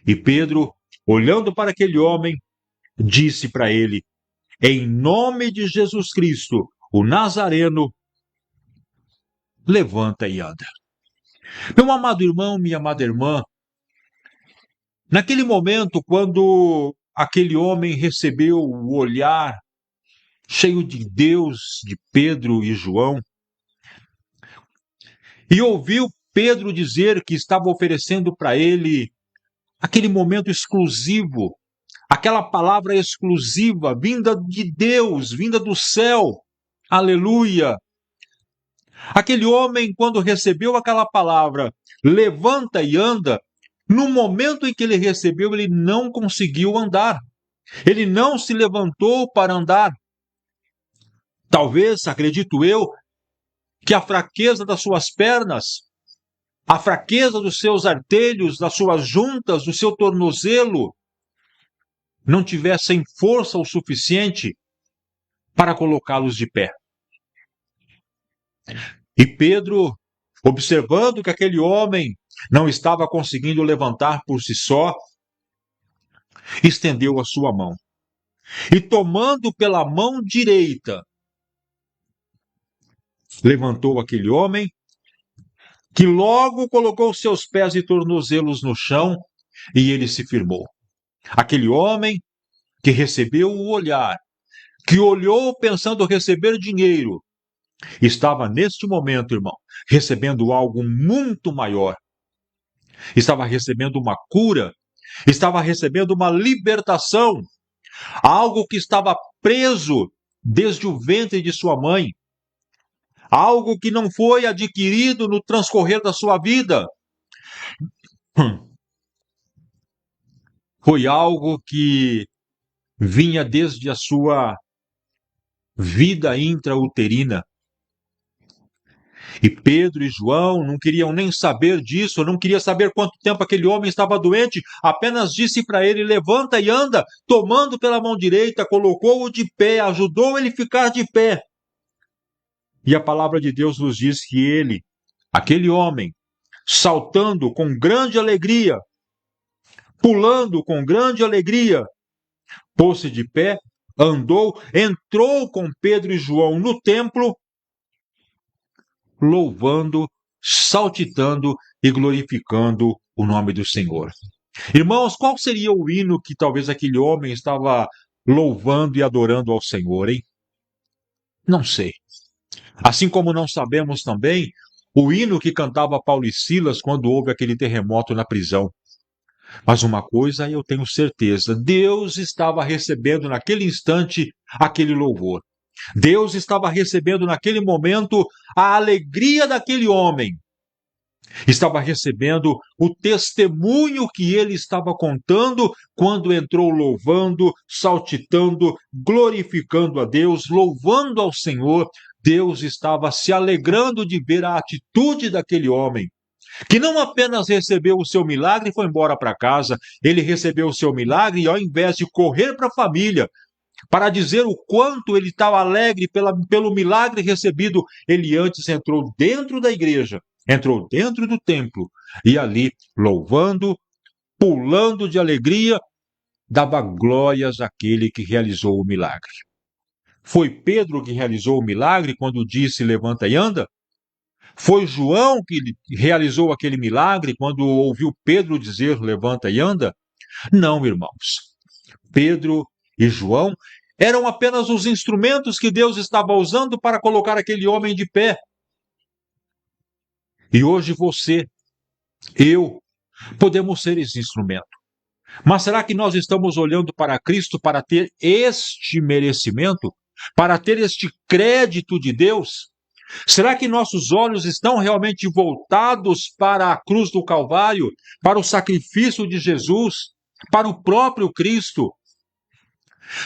A: E Pedro, olhando para aquele homem, disse para ele: em nome de Jesus Cristo, o Nazareno, levanta e anda. Meu amado irmão, minha amada irmã, naquele momento, quando aquele homem recebeu o olhar cheio de Deus de Pedro e João, e ouviu Pedro dizer que estava oferecendo para ele aquele momento exclusivo, aquela palavra exclusiva, vinda de Deus, vinda do céu, aleluia. Aquele homem, quando recebeu aquela palavra, levanta e anda, no momento em que ele recebeu, ele não conseguiu andar. Ele não se levantou para andar. Talvez, acredito eu, que a fraqueza das suas pernas, a fraqueza dos seus artelhos, das suas juntas, do seu tornozelo, não tivessem força o suficiente para colocá-los de pé. E Pedro, observando que aquele homem não estava conseguindo levantar por si só, estendeu a sua mão. E tomando pela mão direita, levantou aquele homem, que logo colocou seus pés e tornozelos no chão, e ele se firmou. Aquele homem que recebeu o olhar, que olhou pensando receber dinheiro, estava neste momento, irmão, recebendo algo muito maior. Estava recebendo uma cura, estava recebendo uma libertação, algo que estava preso desde o ventre de sua mãe, algo que não foi adquirido no transcorrer da sua vida. Foi algo que vinha desde a sua vida intrauterina. E Pedro e João não queriam nem saber disso, não queriam saber quanto tempo aquele homem estava doente, apenas disse para ele: levanta e anda, tomando pela mão direita, colocou-o de pé, ajudou ele a ficar de pé. E a palavra de Deus nos diz que ele, aquele homem, saltando com grande alegria, pulando com grande alegria, pôs-se de pé, andou, entrou com Pedro e João no templo louvando, saltitando e glorificando o nome do Senhor. Irmãos, qual seria o hino que talvez aquele homem estava louvando e adorando ao Senhor, hein? Não sei. Assim como não sabemos também o hino que cantava Paulo e Silas quando houve aquele terremoto na prisão. Mas uma coisa eu tenho certeza, Deus estava recebendo naquele instante aquele louvor. Deus estava recebendo naquele momento a alegria daquele homem. Estava recebendo o testemunho que ele estava contando quando entrou louvando, saltitando, glorificando a Deus, louvando ao Senhor. Deus estava se alegrando de ver a atitude daquele homem, que não apenas recebeu o seu milagre e foi embora para casa, ele recebeu o seu milagre e ao invés de correr para a família, para dizer o quanto ele estava alegre pelo milagre recebido, ele antes entrou dentro da igreja, entrou dentro do templo e ali, louvando, pulando de alegria, dava glórias àquele que realizou o milagre. Foi Pedro que realizou o milagre quando disse levanta e anda? Foi João que realizou aquele milagre quando ouviu Pedro dizer levanta e anda? Não, irmãos. Pedro e João eram apenas os instrumentos que Deus estava usando para colocar aquele homem de pé. E hoje você, eu, podemos ser esse instrumento. Mas será que nós estamos olhando para Cristo para ter este merecimento? Para ter este crédito de Deus? Será que nossos olhos estão realmente voltados para a cruz do Calvário, para o sacrifício de Jesus, para o próprio Cristo?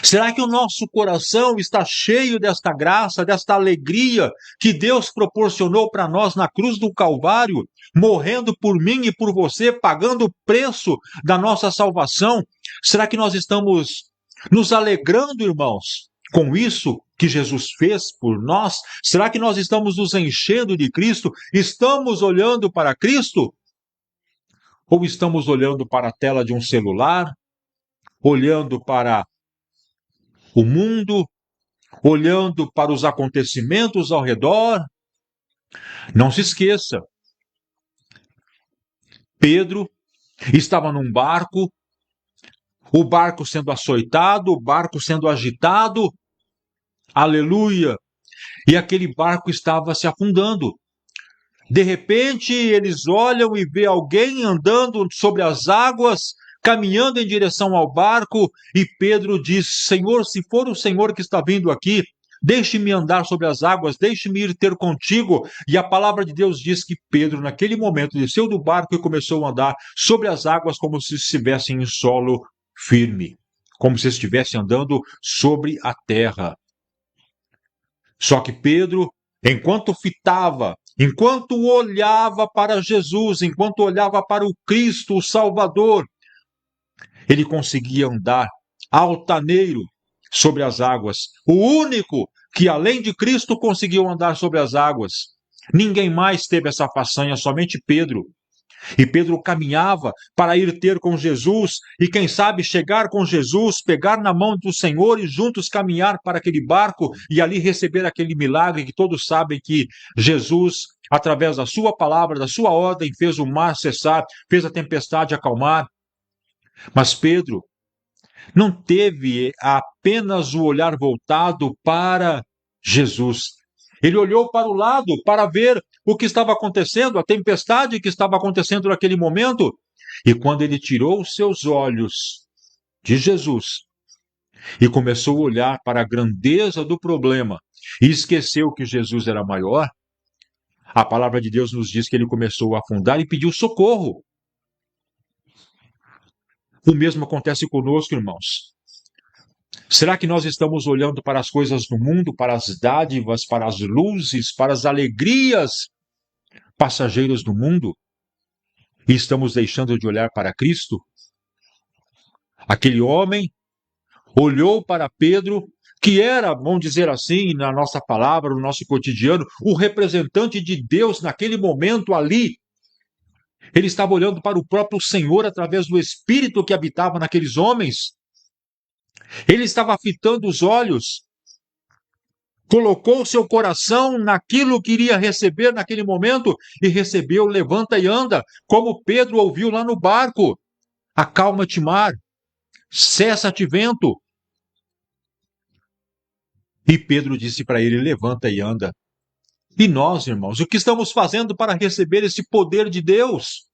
A: Será que o nosso coração está cheio desta graça, desta alegria que Deus proporcionou para nós na cruz do Calvário, morrendo por mim e por você, pagando o preço da nossa salvação? Será que nós estamos nos alegrando, irmãos, com isso que Jesus fez por nós? Será que nós estamos nos enchendo de Cristo? Estamos olhando para Cristo? Ou estamos olhando para a tela de um celular, olhando para o mundo, olhando para os acontecimentos ao redor? Não se esqueça, Pedro estava num barco, o barco sendo açoitado, o barco sendo agitado, aleluia, e aquele barco estava se afundando. De repente, eles olham e vê alguém andando sobre as águas, caminhando em direção ao barco, e Pedro diz: Senhor, se for o Senhor que está vindo aqui, deixe-me andar sobre as águas, deixe-me ir ter contigo. E a palavra de Deus diz que Pedro, naquele momento, desceu do barco e começou a andar sobre as águas como se estivesse em solo firme, como se estivesse andando sobre a terra. Só que Pedro, enquanto fitava, enquanto olhava para Jesus, enquanto olhava para o Cristo, o Salvador, ele conseguia andar altaneiro sobre as águas. O único que, além de Cristo, conseguiu andar sobre as águas. Ninguém mais teve essa façanha, somente Pedro. E Pedro caminhava para ir ter com Jesus e, quem sabe, chegar com Jesus, pegar na mão do Senhor e juntos caminhar para aquele barco e ali receber aquele milagre que todos sabem que Jesus, através da sua palavra, da sua ordem, fez o mar cessar, fez a tempestade acalmar. Mas Pedro não teve apenas o olhar voltado para Jesus. Ele olhou para o lado para ver o que estava acontecendo, a tempestade que estava acontecendo naquele momento. E quando ele tirou os seus olhos de Jesus e começou a olhar para a grandeza do problema e esqueceu que Jesus era maior, a palavra de Deus nos diz que ele começou a afundar e pediu socorro. O mesmo acontece conosco, irmãos. Será que nós estamos olhando para as coisas do mundo, para as dádivas, para as luzes, para as alegrias passageiras do mundo, e estamos deixando de olhar para Cristo? Aquele homem olhou para Pedro, que era, vamos dizer assim, na nossa palavra, no nosso cotidiano, o representante de Deus naquele momento ali. Ele estava olhando para o próprio Senhor através do Espírito que habitava naqueles homens. Ele estava fitando os olhos colocou seu coração naquilo que iria receber naquele momento e recebeu, levanta e anda, como Pedro ouviu lá no barco. Acalma-te, mar, cessa-te, vento. E Pedro disse para ele, levanta e anda. E nós, irmãos, o que estamos fazendo para receber esse poder de Deus?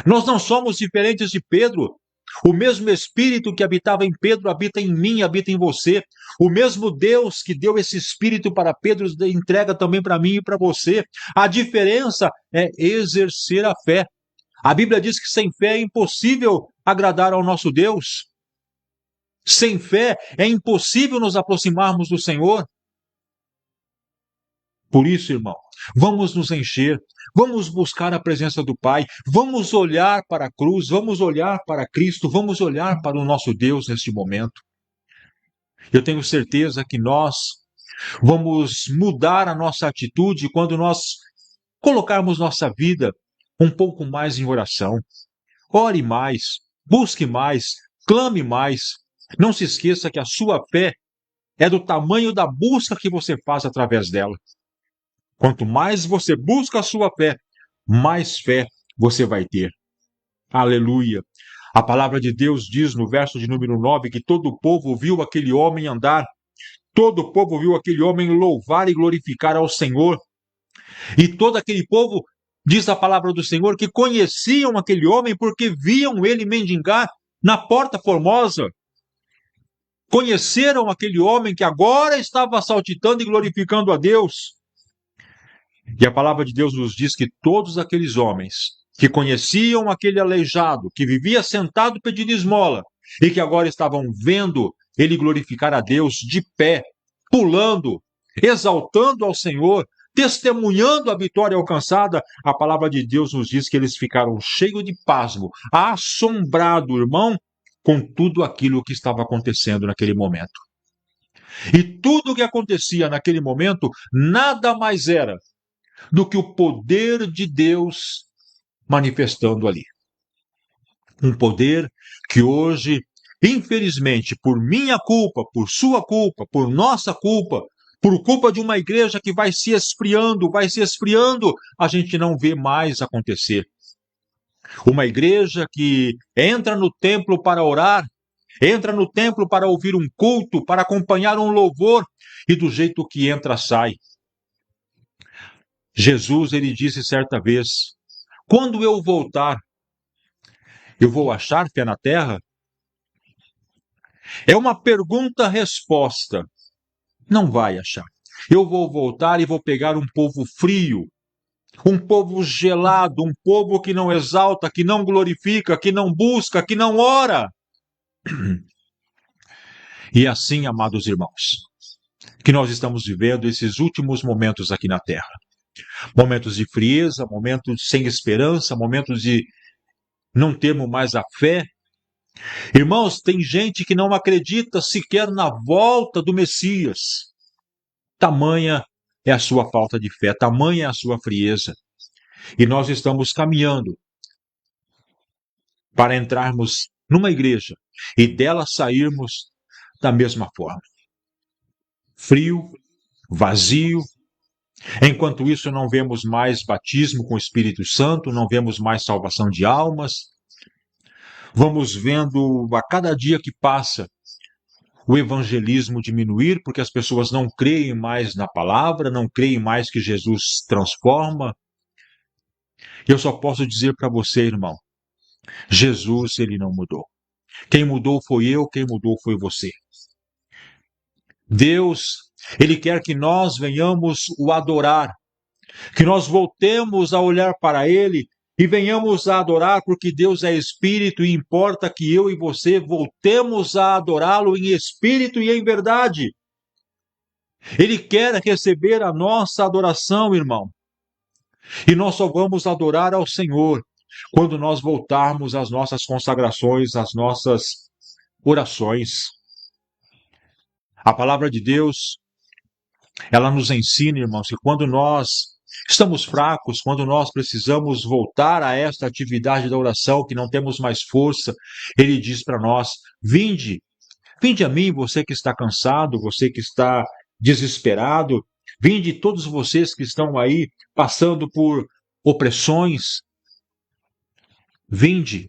A: Nós não somos diferentes de Pedro. O mesmo Espírito que habitava em Pedro habita em mim, habita em você. O mesmo Deus que deu esse Espírito para Pedro entrega também para mim e para você. A diferença é exercer a fé. A Bíblia diz que sem fé é impossível agradar ao nosso Deus. Sem fé é impossível nos aproximarmos do Senhor. Por isso, irmão, vamos nos encher, vamos buscar a presença do Pai, vamos olhar para a cruz, vamos olhar para Cristo, vamos olhar para o nosso Deus neste momento. Eu tenho certeza que nós vamos mudar a nossa atitude quando nós colocarmos nossa vida um pouco mais em oração. Ore mais, busque mais, clame mais. Não se esqueça que a sua fé é do tamanho da busca que você faz através dela. Quanto mais você busca a sua fé, mais fé você vai ter. Aleluia! A palavra de Deus diz no verso de número 9 que todo o povo viu aquele homem andar, todo o povo viu aquele homem louvar e glorificar ao Senhor. E todo aquele povo, diz a palavra do Senhor, que conheciam aquele homem porque viam ele mendigar na Porta Formosa. Conheceram aquele homem que agora estava saltitando e glorificando a Deus. E a palavra de Deus nos diz que todos aqueles homens que conheciam aquele aleijado, que vivia sentado pedindo esmola, e que agora estavam vendo ele glorificar a Deus de pé, pulando, exaltando ao Senhor, testemunhando a vitória alcançada, a palavra de Deus nos diz que eles ficaram cheios de pasmo, assombrados, irmão, com tudo aquilo que estava acontecendo naquele momento. E tudo o que acontecia naquele momento nada mais era do que o poder de Deus manifestando ali. Um poder que hoje, infelizmente, por minha culpa, por sua culpa, por nossa culpa, por culpa de uma igreja que vai se esfriando, a gente não vê mais acontecer. Uma igreja que entra no templo para orar, entra no templo para ouvir um culto, para acompanhar um louvor, e do jeito que entra, sai. Jesus, ele disse certa vez, quando eu voltar, eu vou achar fé na terra? É uma pergunta-resposta. Não vai achar. Eu vou voltar e vou pegar um povo frio, um povo gelado, um povo que não exalta, que não glorifica, que não busca, que não ora. E assim, amados irmãos, que nós estamos vivendo esses últimos momentos aqui na terra. Momentos de frieza, momentos sem esperança, momentos de não termos mais a fé. Irmãos, tem gente que não acredita sequer na volta do Messias. Tamanha é a sua falta de fé, tamanha é a sua frieza. E nós estamos caminhando para entrarmos numa igreja e dela sairmos da mesma forma. Frio, vazio. Enquanto isso, não vemos mais batismo com o Espírito Santo, não vemos mais salvação de almas. Vamos vendo a cada dia que passa o evangelismo diminuir, porque as pessoas não creem mais na palavra, não creem mais que Jesus transforma. Eu só posso dizer para você, irmão, Jesus, ele não mudou. Quem mudou foi eu, quem mudou foi você. Deus, ele quer que nós venhamos o adorar, que nós voltemos a olhar para ele e venhamos a adorar, porque Deus é Espírito e importa que eu e você voltemos a adorá-lo em espírito e em verdade. Ele quer receber a nossa adoração, irmão. E nós só vamos adorar ao Senhor quando nós voltarmos às nossas consagrações, às nossas orações. A palavra de Deus, ela nos ensina, irmãos, que quando nós estamos fracos, quando nós precisamos voltar a esta atividade da oração, que não temos mais força, ele diz para nós, vinde a mim, você que está cansado, você que está desesperado. Vinde todos vocês que estão aí passando por opressões. Vinde,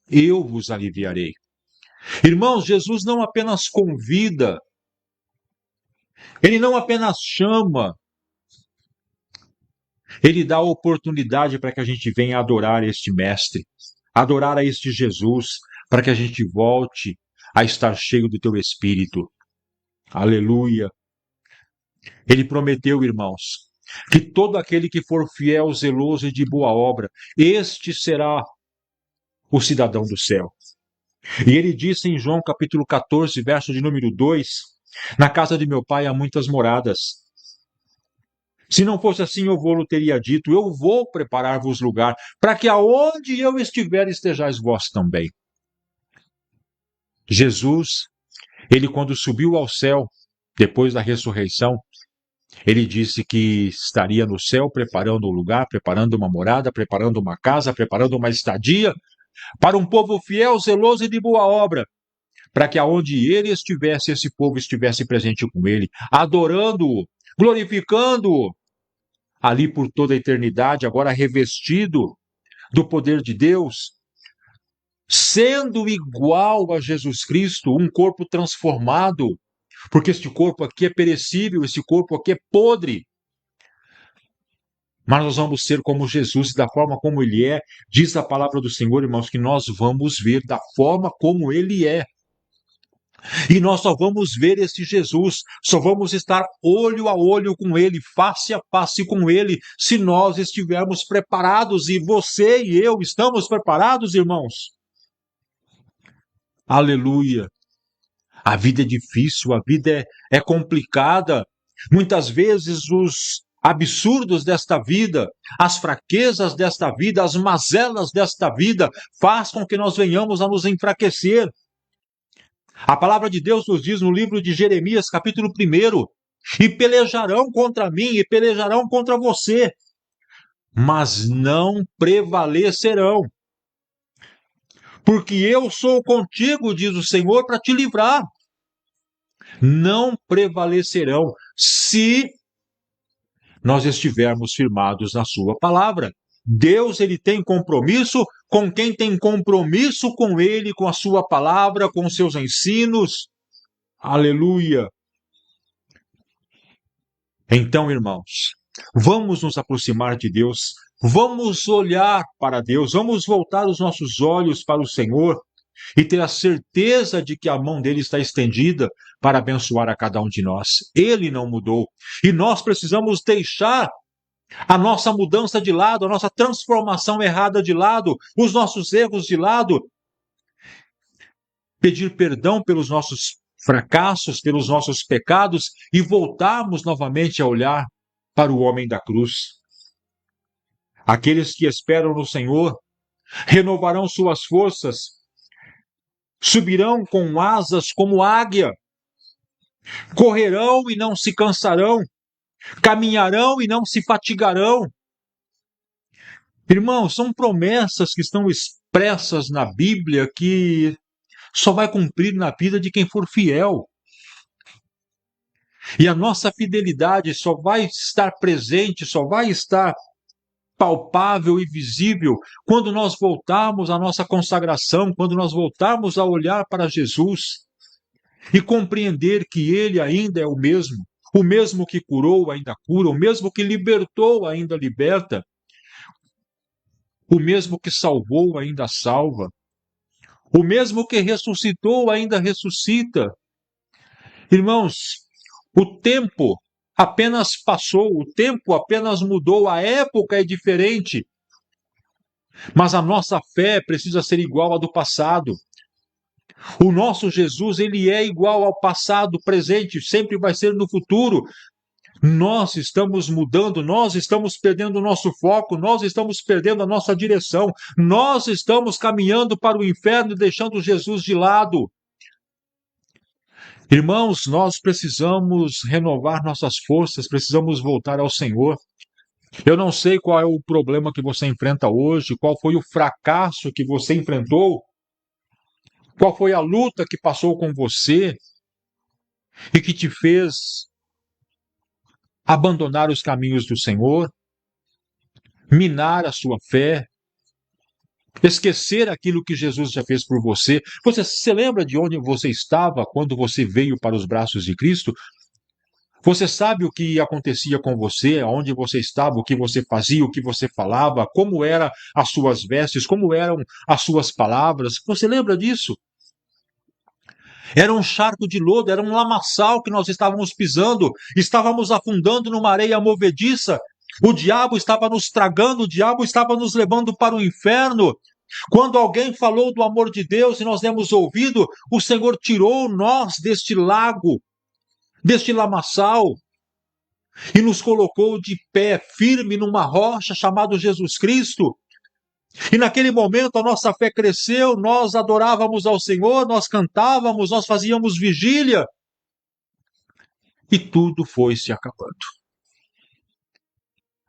A: eu vos aliviarei. Irmãos, Jesus não apenas convida, Ele não apenas chama, Ele dá a oportunidade para que a gente venha adorar este Mestre, adorar a este Jesus, para que a gente volte a estar cheio do Teu Espírito. Aleluia! Ele prometeu, irmãos, que todo aquele que for fiel, zeloso e de boa obra, este será o cidadão do céu. E ele disse em João capítulo 14, verso de número 2, na casa de meu pai há muitas moradas. Se não fosse assim, eu vou-lhe teria dito, eu vou preparar-vos lugar, para que aonde eu estiver estejais vós também. Jesus, ele quando subiu ao céu, depois da ressurreição, ele disse que estaria no céu preparando um lugar, preparando uma morada, preparando uma casa, preparando uma estadia, para um povo fiel, zeloso e de boa obra, para que aonde ele estivesse, esse povo estivesse presente com ele, adorando-o, glorificando-o, ali por toda a eternidade, agora revestido do poder de Deus, sendo igual a Jesus Cristo, um corpo transformado, porque este corpo aqui é perecível, este corpo aqui é podre. Mas nós vamos ser como Jesus, da forma como Ele é. Diz a palavra do Senhor, irmãos, que nós vamos ver da forma como Ele é. E nós só vamos ver esse Jesus, só vamos estar olho a olho com Ele, face a face com Ele, se nós estivermos preparados. E você e eu estamos preparados, irmãos? Aleluia! A vida é difícil, a vida é complicada. Muitas vezes os absurdos desta vida, as fraquezas desta vida, as mazelas desta vida, faz com que nós venhamos a nos enfraquecer. A palavra de Deus nos diz no livro de Jeremias, capítulo 1, e pelejarão contra mim, e pelejarão contra você, mas não prevalecerão. Porque eu sou contigo, diz o Senhor, para te livrar. Não prevalecerão se nós estivermos firmados na sua palavra. Deus, ele tem compromisso com quem tem compromisso com ele, com a sua palavra, com os seus ensinos. Aleluia! Então, irmãos, vamos nos aproximar de Deus, vamos olhar para Deus, vamos voltar os nossos olhos para o Senhor e ter a certeza de que a mão dele está estendida para abençoar a cada um de nós. Ele não mudou. E nós precisamos deixar a nossa mudança de lado, a nossa transformação errada de lado, os nossos erros de lado, pedir perdão pelos nossos fracassos, pelos nossos pecados e voltarmos novamente a olhar para o homem da cruz. Aqueles que esperam no Senhor renovarão suas forças, subirão com asas como águia, correrão e não se cansarão, caminharão e não se fatigarão. Irmãos, são promessas que estão expressas na Bíblia que só vai cumprir na vida de quem for fiel. E a nossa fidelidade só vai estar presente, só vai estar palpável e visível quando nós voltarmos à nossa consagração, quando nós voltarmos a olhar para Jesus e compreender que Ele ainda é o mesmo que curou ainda cura, o mesmo que libertou ainda liberta, o mesmo que salvou ainda salva, o mesmo que ressuscitou ainda ressuscita. Irmãos, o tempo apenas passou, o tempo apenas mudou, a época é diferente, mas a nossa fé precisa ser igual à do passado. O nosso Jesus, ele é igual ao passado, presente, sempre vai ser no futuro. Nós estamos mudando, nós estamos perdendo o nosso foco, nós estamos perdendo a nossa direção, nós estamos caminhando para o inferno e deixando Jesus de lado. Irmãos, nós precisamos renovar nossas forças, precisamos voltar ao Senhor. Eu não sei qual é o problema que você enfrenta hoje, qual foi o fracasso que você enfrentou, qual foi a luta que passou com você e que te fez abandonar os caminhos do Senhor, minar a sua fé, esquecer aquilo que Jesus já fez por você. Você se lembra de onde você estava quando você veio para os braços de Cristo? Você sabe o que acontecia com você, onde você estava, o que você fazia, o que você falava, como eram as suas vestes, como eram as suas palavras. Você lembra disso? Era um charco de lodo, era um lamaçal que nós estávamos pisando, estávamos afundando numa areia movediça. O diabo estava nos tragando, o diabo estava nos levando para o inferno. Quando alguém falou do amor de Deus e nós demos ouvido, o Senhor tirou nós deste lago, deste lamaçal, e nos colocou de pé, firme numa rocha chamada Jesus Cristo. E naquele momento a nossa fé cresceu, nós adorávamos ao Senhor, nós cantávamos, nós fazíamos vigília, e tudo foi se acabando.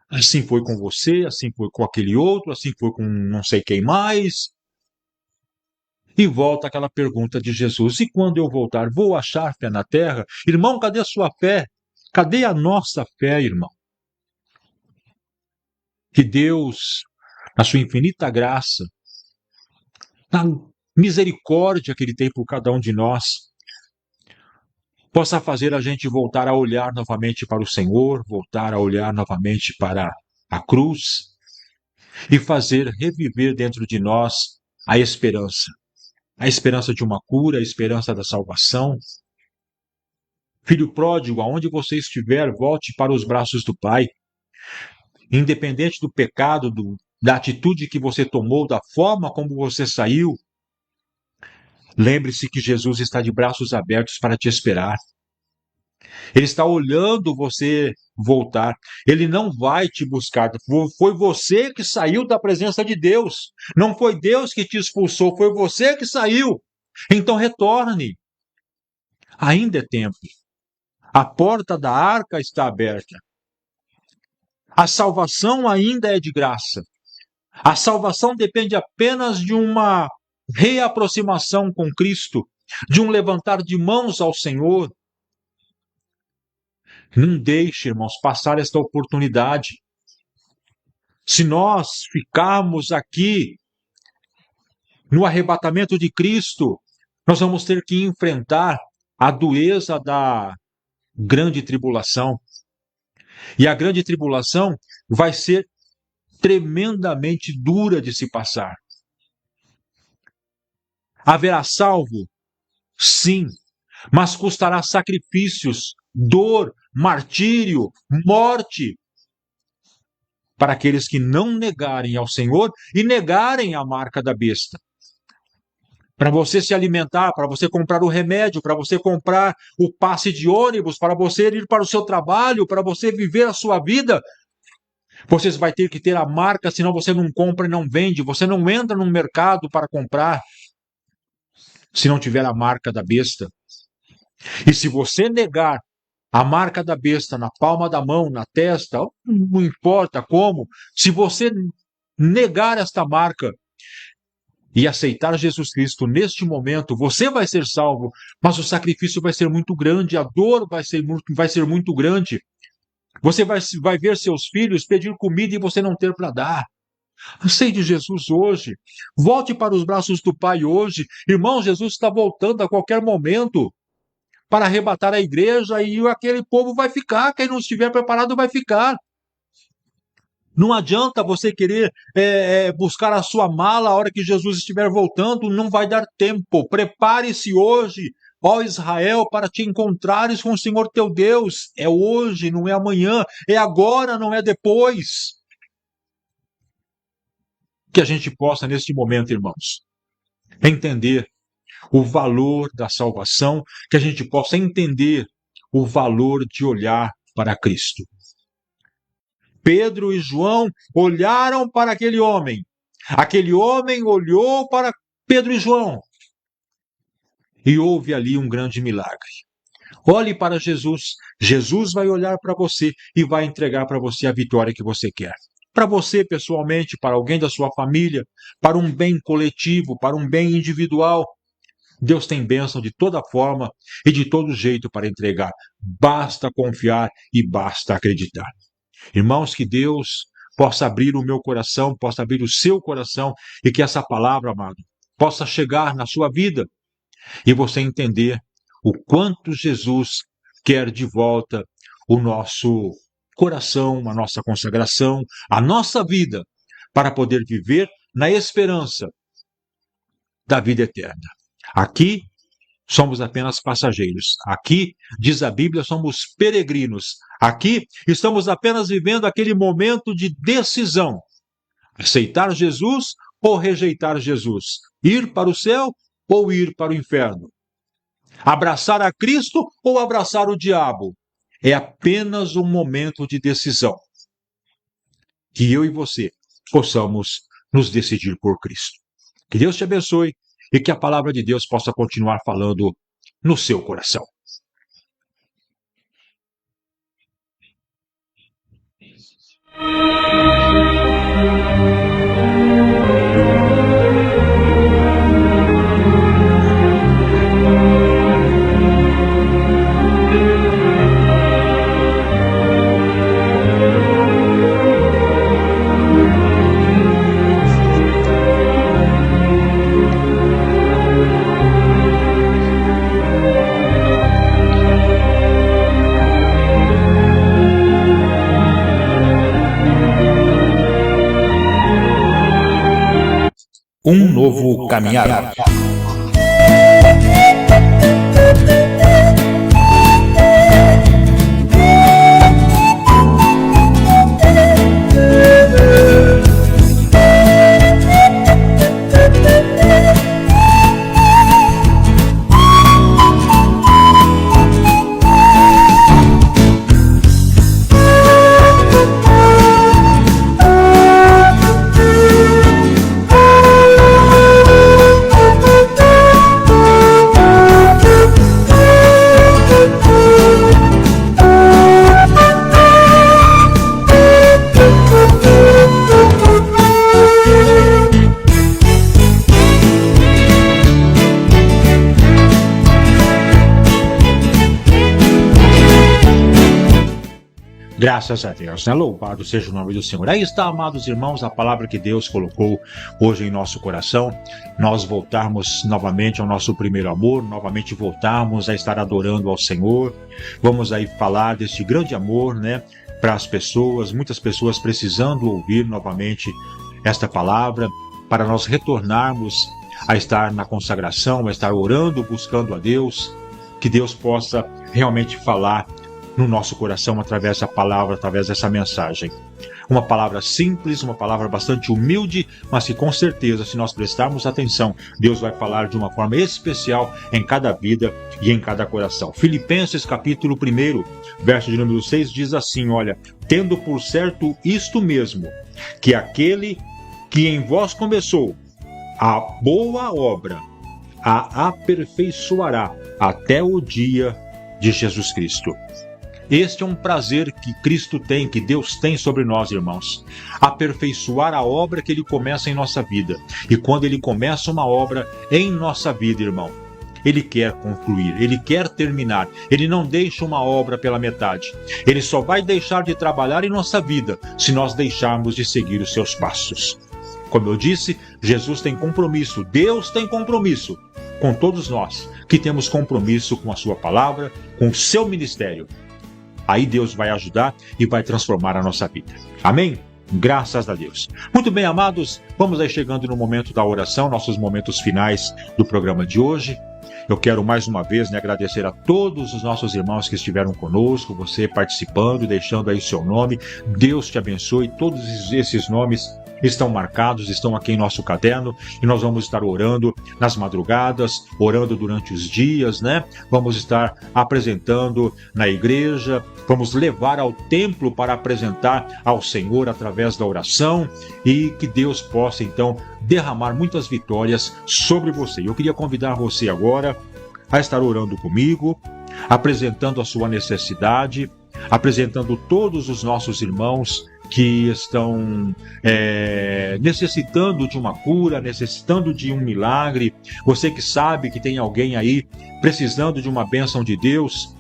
A: Assim foi com você, assim foi com aquele outro, assim foi com não sei quem mais. E volta aquela pergunta de Jesus: e quando eu voltar, vou achar fé na terra? Irmão, cadê a sua fé? Cadê a nossa fé, irmão? Que Deus, na sua infinita graça, na misericórdia que Ele tem por cada um de nós, possa fazer a gente voltar a olhar novamente para o Senhor, voltar a olhar novamente para a cruz e fazer reviver dentro de nós a esperança de uma cura, a esperança da salvação. Filho pródigo, aonde você estiver, volte para os braços do Pai. Independente do pecado, da atitude que você tomou, da forma como você saiu, lembre-se que Jesus está de braços abertos para te esperar. Ele está olhando você voltar. Ele não vai te buscar. Foi você que saiu da presença de Deus. Não foi Deus que te expulsou, foi você que saiu. Então retorne. Ainda é tempo. A porta da arca está aberta. A salvação ainda é de graça. A salvação depende apenas de uma reaproximação com Cristo, de um levantar de mãos ao Senhor. Não deixe, irmãos, passar esta oportunidade. Se nós ficarmos aqui no arrebatamento de Cristo, nós vamos ter que enfrentar a dureza da grande tribulação. E a grande tribulação vai ser tremendamente dura de se passar. Haverá salvo? Sim, mas custará sacrifícios, dor, martírio, morte, para aqueles que não negarem ao Senhor e negarem a marca da besta. Para você se alimentar, para você comprar o remédio, para você comprar o passe de ônibus, para você ir para o seu trabalho, para você viver a sua vida, você vai ter que ter a marca, senão você não compra e não vende. Você não entra no mercado para comprar se não tiver a marca da besta. E se você negar a marca da besta na palma da mão, na testa, não importa como, se você negar esta marca e aceitar Jesus Cristo neste momento, você vai ser salvo, mas o sacrifício vai ser muito grande, a dor vai ser muito grande. Você vai ver seus filhos pedir comida e você não ter para dar. Aceite Jesus hoje. Volte para os braços do Pai hoje. Irmão, Jesus está voltando a qualquer momento para arrebatar a igreja e aquele povo vai ficar. Quem não estiver preparado vai ficar. Não adianta você querer buscar a sua mala a hora que Jesus estiver voltando. Não vai dar tempo. Prepare-se hoje, ó Israel, para te encontrares com o Senhor teu Deus. É hoje, não é amanhã. É agora, não é depois. Que a gente possa, neste momento, irmãos, entender o valor da salvação, que a gente possa entender o valor de olhar para Cristo. Pedro e João olharam para aquele homem olhou para Pedro e João, e houve ali um grande milagre. Olhe para Jesus, Jesus vai olhar para você e vai entregar para você a vitória que você quer. Para você pessoalmente, para alguém da sua família, para um bem coletivo, para um bem individual. Deus tem bênção de toda forma e de todo jeito para entregar. Basta confiar e basta acreditar. Irmãos, que Deus possa abrir o meu coração, possa abrir o seu coração e que essa palavra, amado, possa chegar na sua vida e você entender o quanto Jesus quer de volta o nosso coração, a nossa consagração, a nossa vida, para poder viver na esperança da vida eterna. Aqui somos apenas passageiros. Aqui, diz a Bíblia, somos peregrinos. Aqui estamos apenas vivendo aquele momento de decisão. Aceitar Jesus ou rejeitar Jesus. Ir para o céu ou ir para o inferno. Abraçar a Cristo ou abraçar o diabo. É apenas um momento de decisão. Que eu e você possamos nos decidir por Cristo. Que Deus te abençoe e que a palavra de Deus possa continuar falando no seu coração.
B: Um novo caminhar.
A: Graças a Deus, né? Louvado seja o nome do Senhor. Aí está, amados irmãos, a palavra que Deus colocou hoje em nosso coração. Nós voltarmos novamente ao nosso primeiro amor, novamente voltarmos a estar adorando ao Senhor. Vamos aí falar deste grande amor, né? Para as pessoas, muitas pessoas precisando ouvir novamente esta palavra, para nós retornarmos a estar na consagração, a estar orando, buscando a Deus, que Deus possa realmente falar no nosso coração através da palavra, através dessa mensagem. Uma palavra simples, uma palavra bastante humilde, mas que com certeza, se nós prestarmos atenção, Deus vai falar de uma forma especial em cada vida e em cada coração. Filipenses capítulo 1, verso de número 6 diz assim, olha, tendo por certo isto mesmo, que aquele que em vós começou a boa obra, a aperfeiçoará até o dia de Jesus Cristo. Este é um prazer que Cristo tem, que Deus tem sobre nós, irmãos. Aperfeiçoar a obra que Ele começa em nossa vida. E quando Ele começa uma obra em nossa vida, irmão, Ele quer concluir, Ele quer terminar. Ele não deixa uma obra pela metade. Ele só vai deixar de trabalhar em nossa vida se nós deixarmos de seguir os seus passos. Como eu disse, Jesus tem compromisso, Deus tem compromisso com todos nós, que temos compromisso com a sua palavra, com o seu ministério. Aí Deus vai ajudar e vai transformar a nossa vida. Amém? Graças a Deus. Muito bem, amados, vamos aí chegando no momento da oração, nossos momentos finais do programa de hoje. Eu quero mais uma vez agradecer a todos os nossos irmãos que estiveram conosco, você participando, deixando aí seu nome. Deus te abençoe. Todos esses nomes estão marcados, estão aqui em nosso caderno e nós vamos estar orando nas madrugadas, orando durante os dias, né? Vamos estar apresentando na igreja, vamos levar ao templo para apresentar ao Senhor através da oração e que Deus possa então derramar muitas vitórias sobre você. Eu queria convidar você agora a estar orando comigo, apresentando a sua necessidade, apresentando todos os nossos irmãos que estão necessitando de uma cura, necessitando de um milagre. Você que sabe que tem alguém aí precisando de uma bênção de Deus,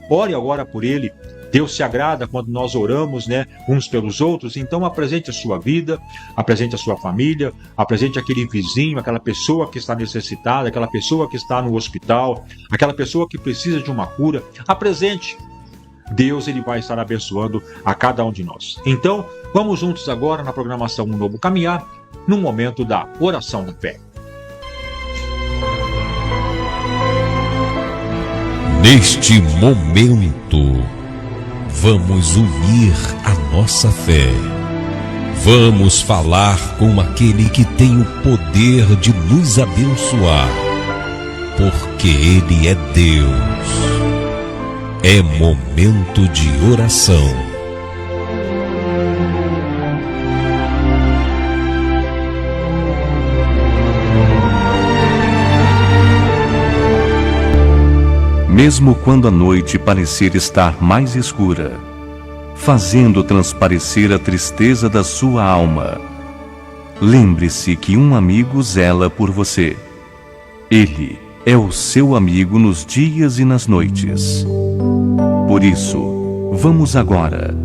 A: ore agora por ele. Deus se agrada quando nós oramos, uns pelos outros. Então apresente a sua vida, apresente a sua família, apresente aquele vizinho, aquela pessoa que está necessitada, aquela pessoa que está no hospital, aquela pessoa que precisa de uma cura. Apresente. Deus, ele vai estar abençoando a cada um de nós. Então, vamos juntos agora na programação Um Novo Caminhar, no momento da oração da fé.
C: Neste momento, vamos unir a nossa fé. Vamos falar com aquele que tem o poder de nos abençoar, porque Ele é Deus. É momento de oração.
F: Mesmo quando a noite parecer estar mais escura, fazendo transparecer a tristeza da sua alma, lembre-se que um amigo zela por você. Ele é o seu amigo nos dias e nas noites. Por isso, vamos agora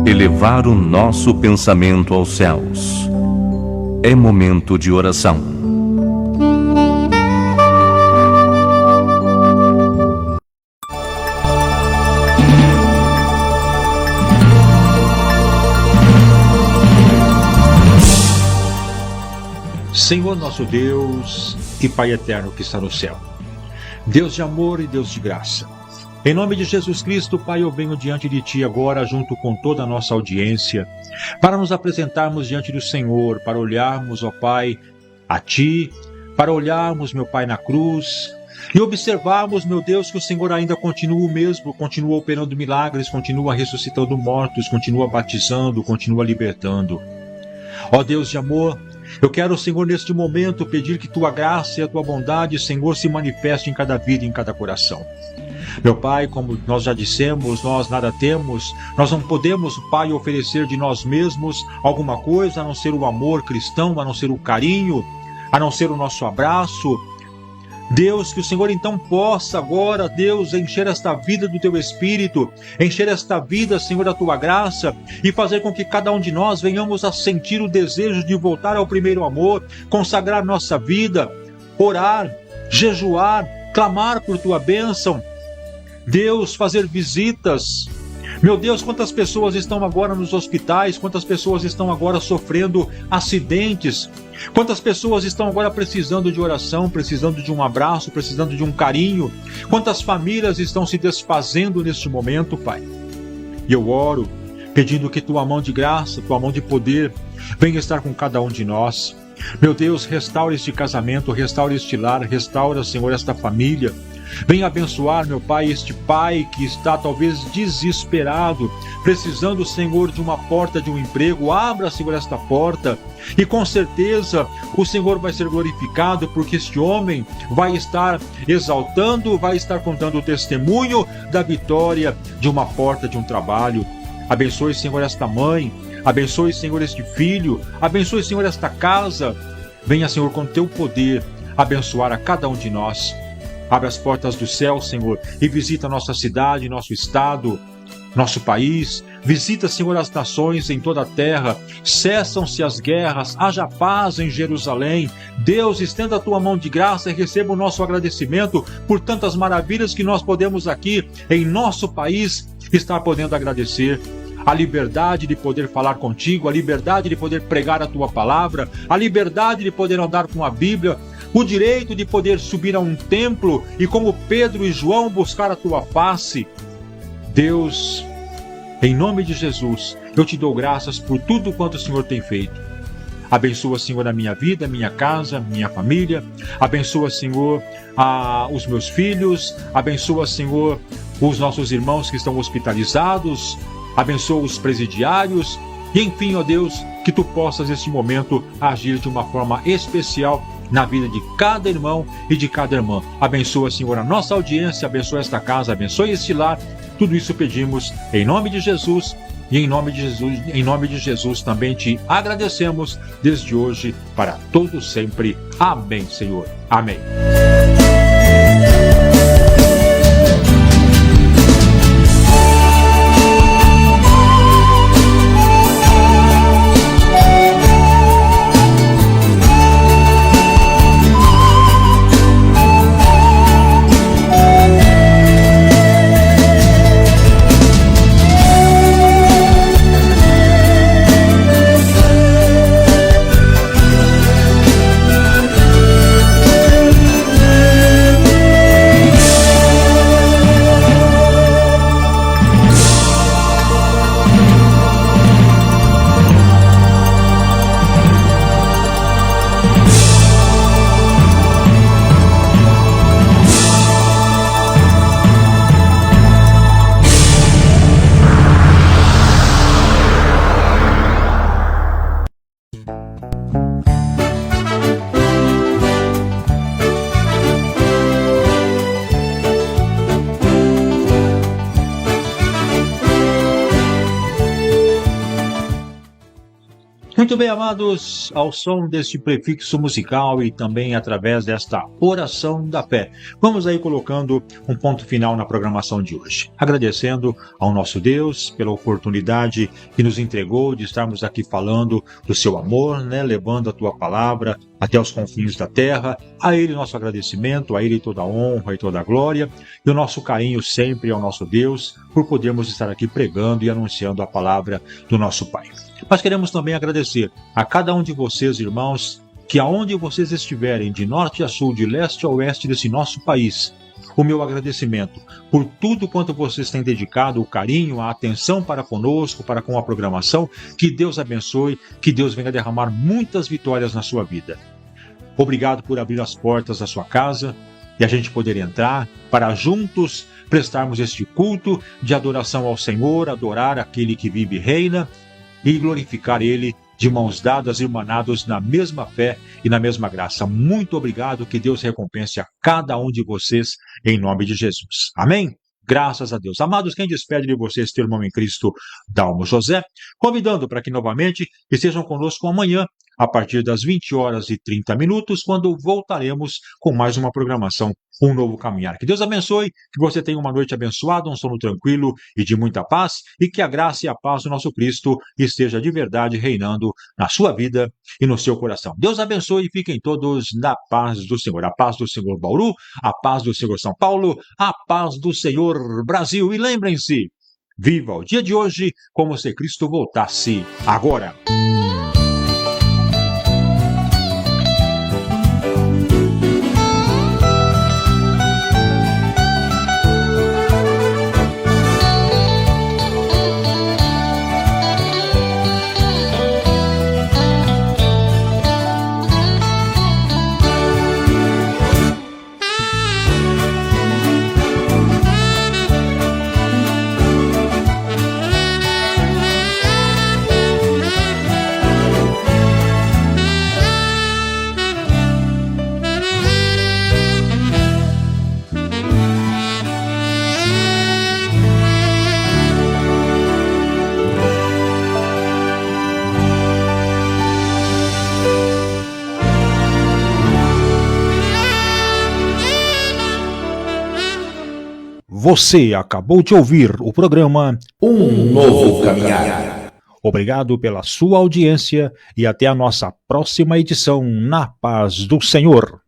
F: elevar o nosso pensamento aos céus. É momento de oração.
A: Senhor nosso Deus e Pai eterno que está no céu, Deus de amor e Deus de graça, em nome de Jesus Cristo, Pai, eu venho diante de Ti agora, junto com toda a nossa audiência, para nos apresentarmos diante do Senhor, para olharmos, ó Pai, a Ti, para olharmos, meu Pai, na cruz, e observarmos, meu Deus, que o Senhor ainda continua o mesmo, continua operando milagres, continua ressuscitando mortos, continua batizando, continua libertando. Ó Deus de amor, eu quero, Senhor, neste momento, pedir que Tua graça e a Tua bondade, Senhor, se manifeste em cada vida e em cada coração. Meu Pai, como nós já dissemos, nós nada temos, nós não podemos, Pai, oferecer de nós mesmos alguma coisa, a não ser o amor cristão, a não ser o carinho, a não ser o nosso abraço. Deus, que o Senhor então possa agora, Deus, encher esta vida do Teu Espírito, encher esta vida, Senhor, da Tua graça, e fazer com que cada um de nós venhamos a sentir o desejo de voltar ao primeiro amor, consagrar nossa vida, orar, jejuar, clamar por Tua bênção. Deus, fazer visitas. Meu Deus, quantas pessoas estão agora nos hospitais, quantas pessoas estão agora sofrendo acidentes, quantas pessoas estão agora precisando de oração, precisando de um abraço, precisando de um carinho, quantas famílias estão se desfazendo neste momento, Pai. E eu oro, pedindo que Tua mão de graça, Tua mão de poder, venha estar com cada um de nós. Meu Deus, restaura este casamento, restaura este lar, restaura, Senhor, esta família. Venha abençoar, meu Pai, este pai que está talvez desesperado, precisando, Senhor, de uma porta de um emprego. Abra, Senhor, esta porta e com certeza o Senhor vai ser glorificado, porque este homem vai estar exaltando, vai estar contando o testemunho da vitória de uma porta de um trabalho. Abençoe, Senhor, esta mãe, abençoe, Senhor, este filho, abençoe, Senhor, esta casa. Venha, Senhor, com Teu poder abençoar a cada um de nós. Abre as portas do céu, Senhor, e visita nossa cidade, nosso estado, nosso país. Visita, Senhor, as nações em toda a terra. Cessam-se as guerras, haja paz em Jerusalém. Deus, estenda a Tua mão de graça e receba o nosso agradecimento por tantas maravilhas que nós podemos aqui em nosso país estar podendo agradecer. A liberdade de poder falar contigo, a liberdade de poder pregar a Tua palavra, a liberdade de poder andar com a Bíblia, o direito de poder subir a um templo e, como Pedro e João, buscar a Tua face. Deus, em nome de Jesus, eu Te dou graças por tudo quanto o Senhor tem feito. Abençoa, Senhor, a minha vida, minha casa, minha família. Abençoa, Senhor, os meus filhos. Abençoa, Senhor, os nossos irmãos que estão hospitalizados. Abençoa os presidiários. E, enfim, ó Deus, que Tu possas, neste momento, agir de uma forma especial na vida de cada irmão e de cada irmã. Abençoa, Senhor, a nossa audiência, abençoa esta casa, abençoe este lar. Tudo isso pedimos em nome de Jesus e em nome de Jesus também te agradecemos desde hoje para todo sempre. Amém, Senhor. Amém. Muito bem, amados, ao som deste prefixo musical e também através desta oração da fé, vamos aí colocando um ponto final na programação de hoje, agradecendo ao nosso Deus pela oportunidade que nos entregou de estarmos aqui falando do seu amor, levando a tua palavra até os confins da terra. A Ele nosso agradecimento, a Ele toda a honra e toda a glória, e o nosso carinho sempre ao nosso Deus por podermos estar aqui pregando e anunciando a palavra do nosso Pai. Mas queremos também agradecer a cada um de vocês, irmãos, que aonde vocês estiverem, de norte a sul, de leste a oeste desse nosso país, o meu agradecimento por tudo quanto vocês têm dedicado, o carinho, a atenção para conosco, para com a programação. Que Deus abençoe, que Deus venha derramar muitas vitórias na sua vida. Obrigado por abrir as portas da sua casa e a gente poder entrar para juntos prestarmos este culto de adoração ao Senhor, adorar aquele que vive e reina, e glorificar Ele de mãos dadas, irmanados na mesma fé e na mesma graça. Muito obrigado, que Deus recompense a cada um de vocês, em nome de Jesus. Amém? Graças a Deus. Amados, quem despede de vocês, teu irmão em Cristo, Dalmo José, convidando para que novamente estejam conosco amanhã, a partir das 20h30, quando voltaremos com mais uma programação, Um Novo Caminhar. Que Deus abençoe, que você tenha uma noite abençoada, um sono tranquilo e de muita paz, e que a graça e a paz do nosso Cristo esteja de verdade reinando na sua vida e no seu coração. Deus abençoe e fiquem todos na paz do Senhor. A paz do Senhor Bauru, a paz do Senhor São Paulo, a paz do Senhor Brasil. E lembrem-se, viva o dia de hoje como se Cristo voltasse agora. Você acabou de ouvir o programa
B: Um Novo Caminhar.
A: Obrigado pela sua audiência e até a nossa próxima edição, na paz do Senhor.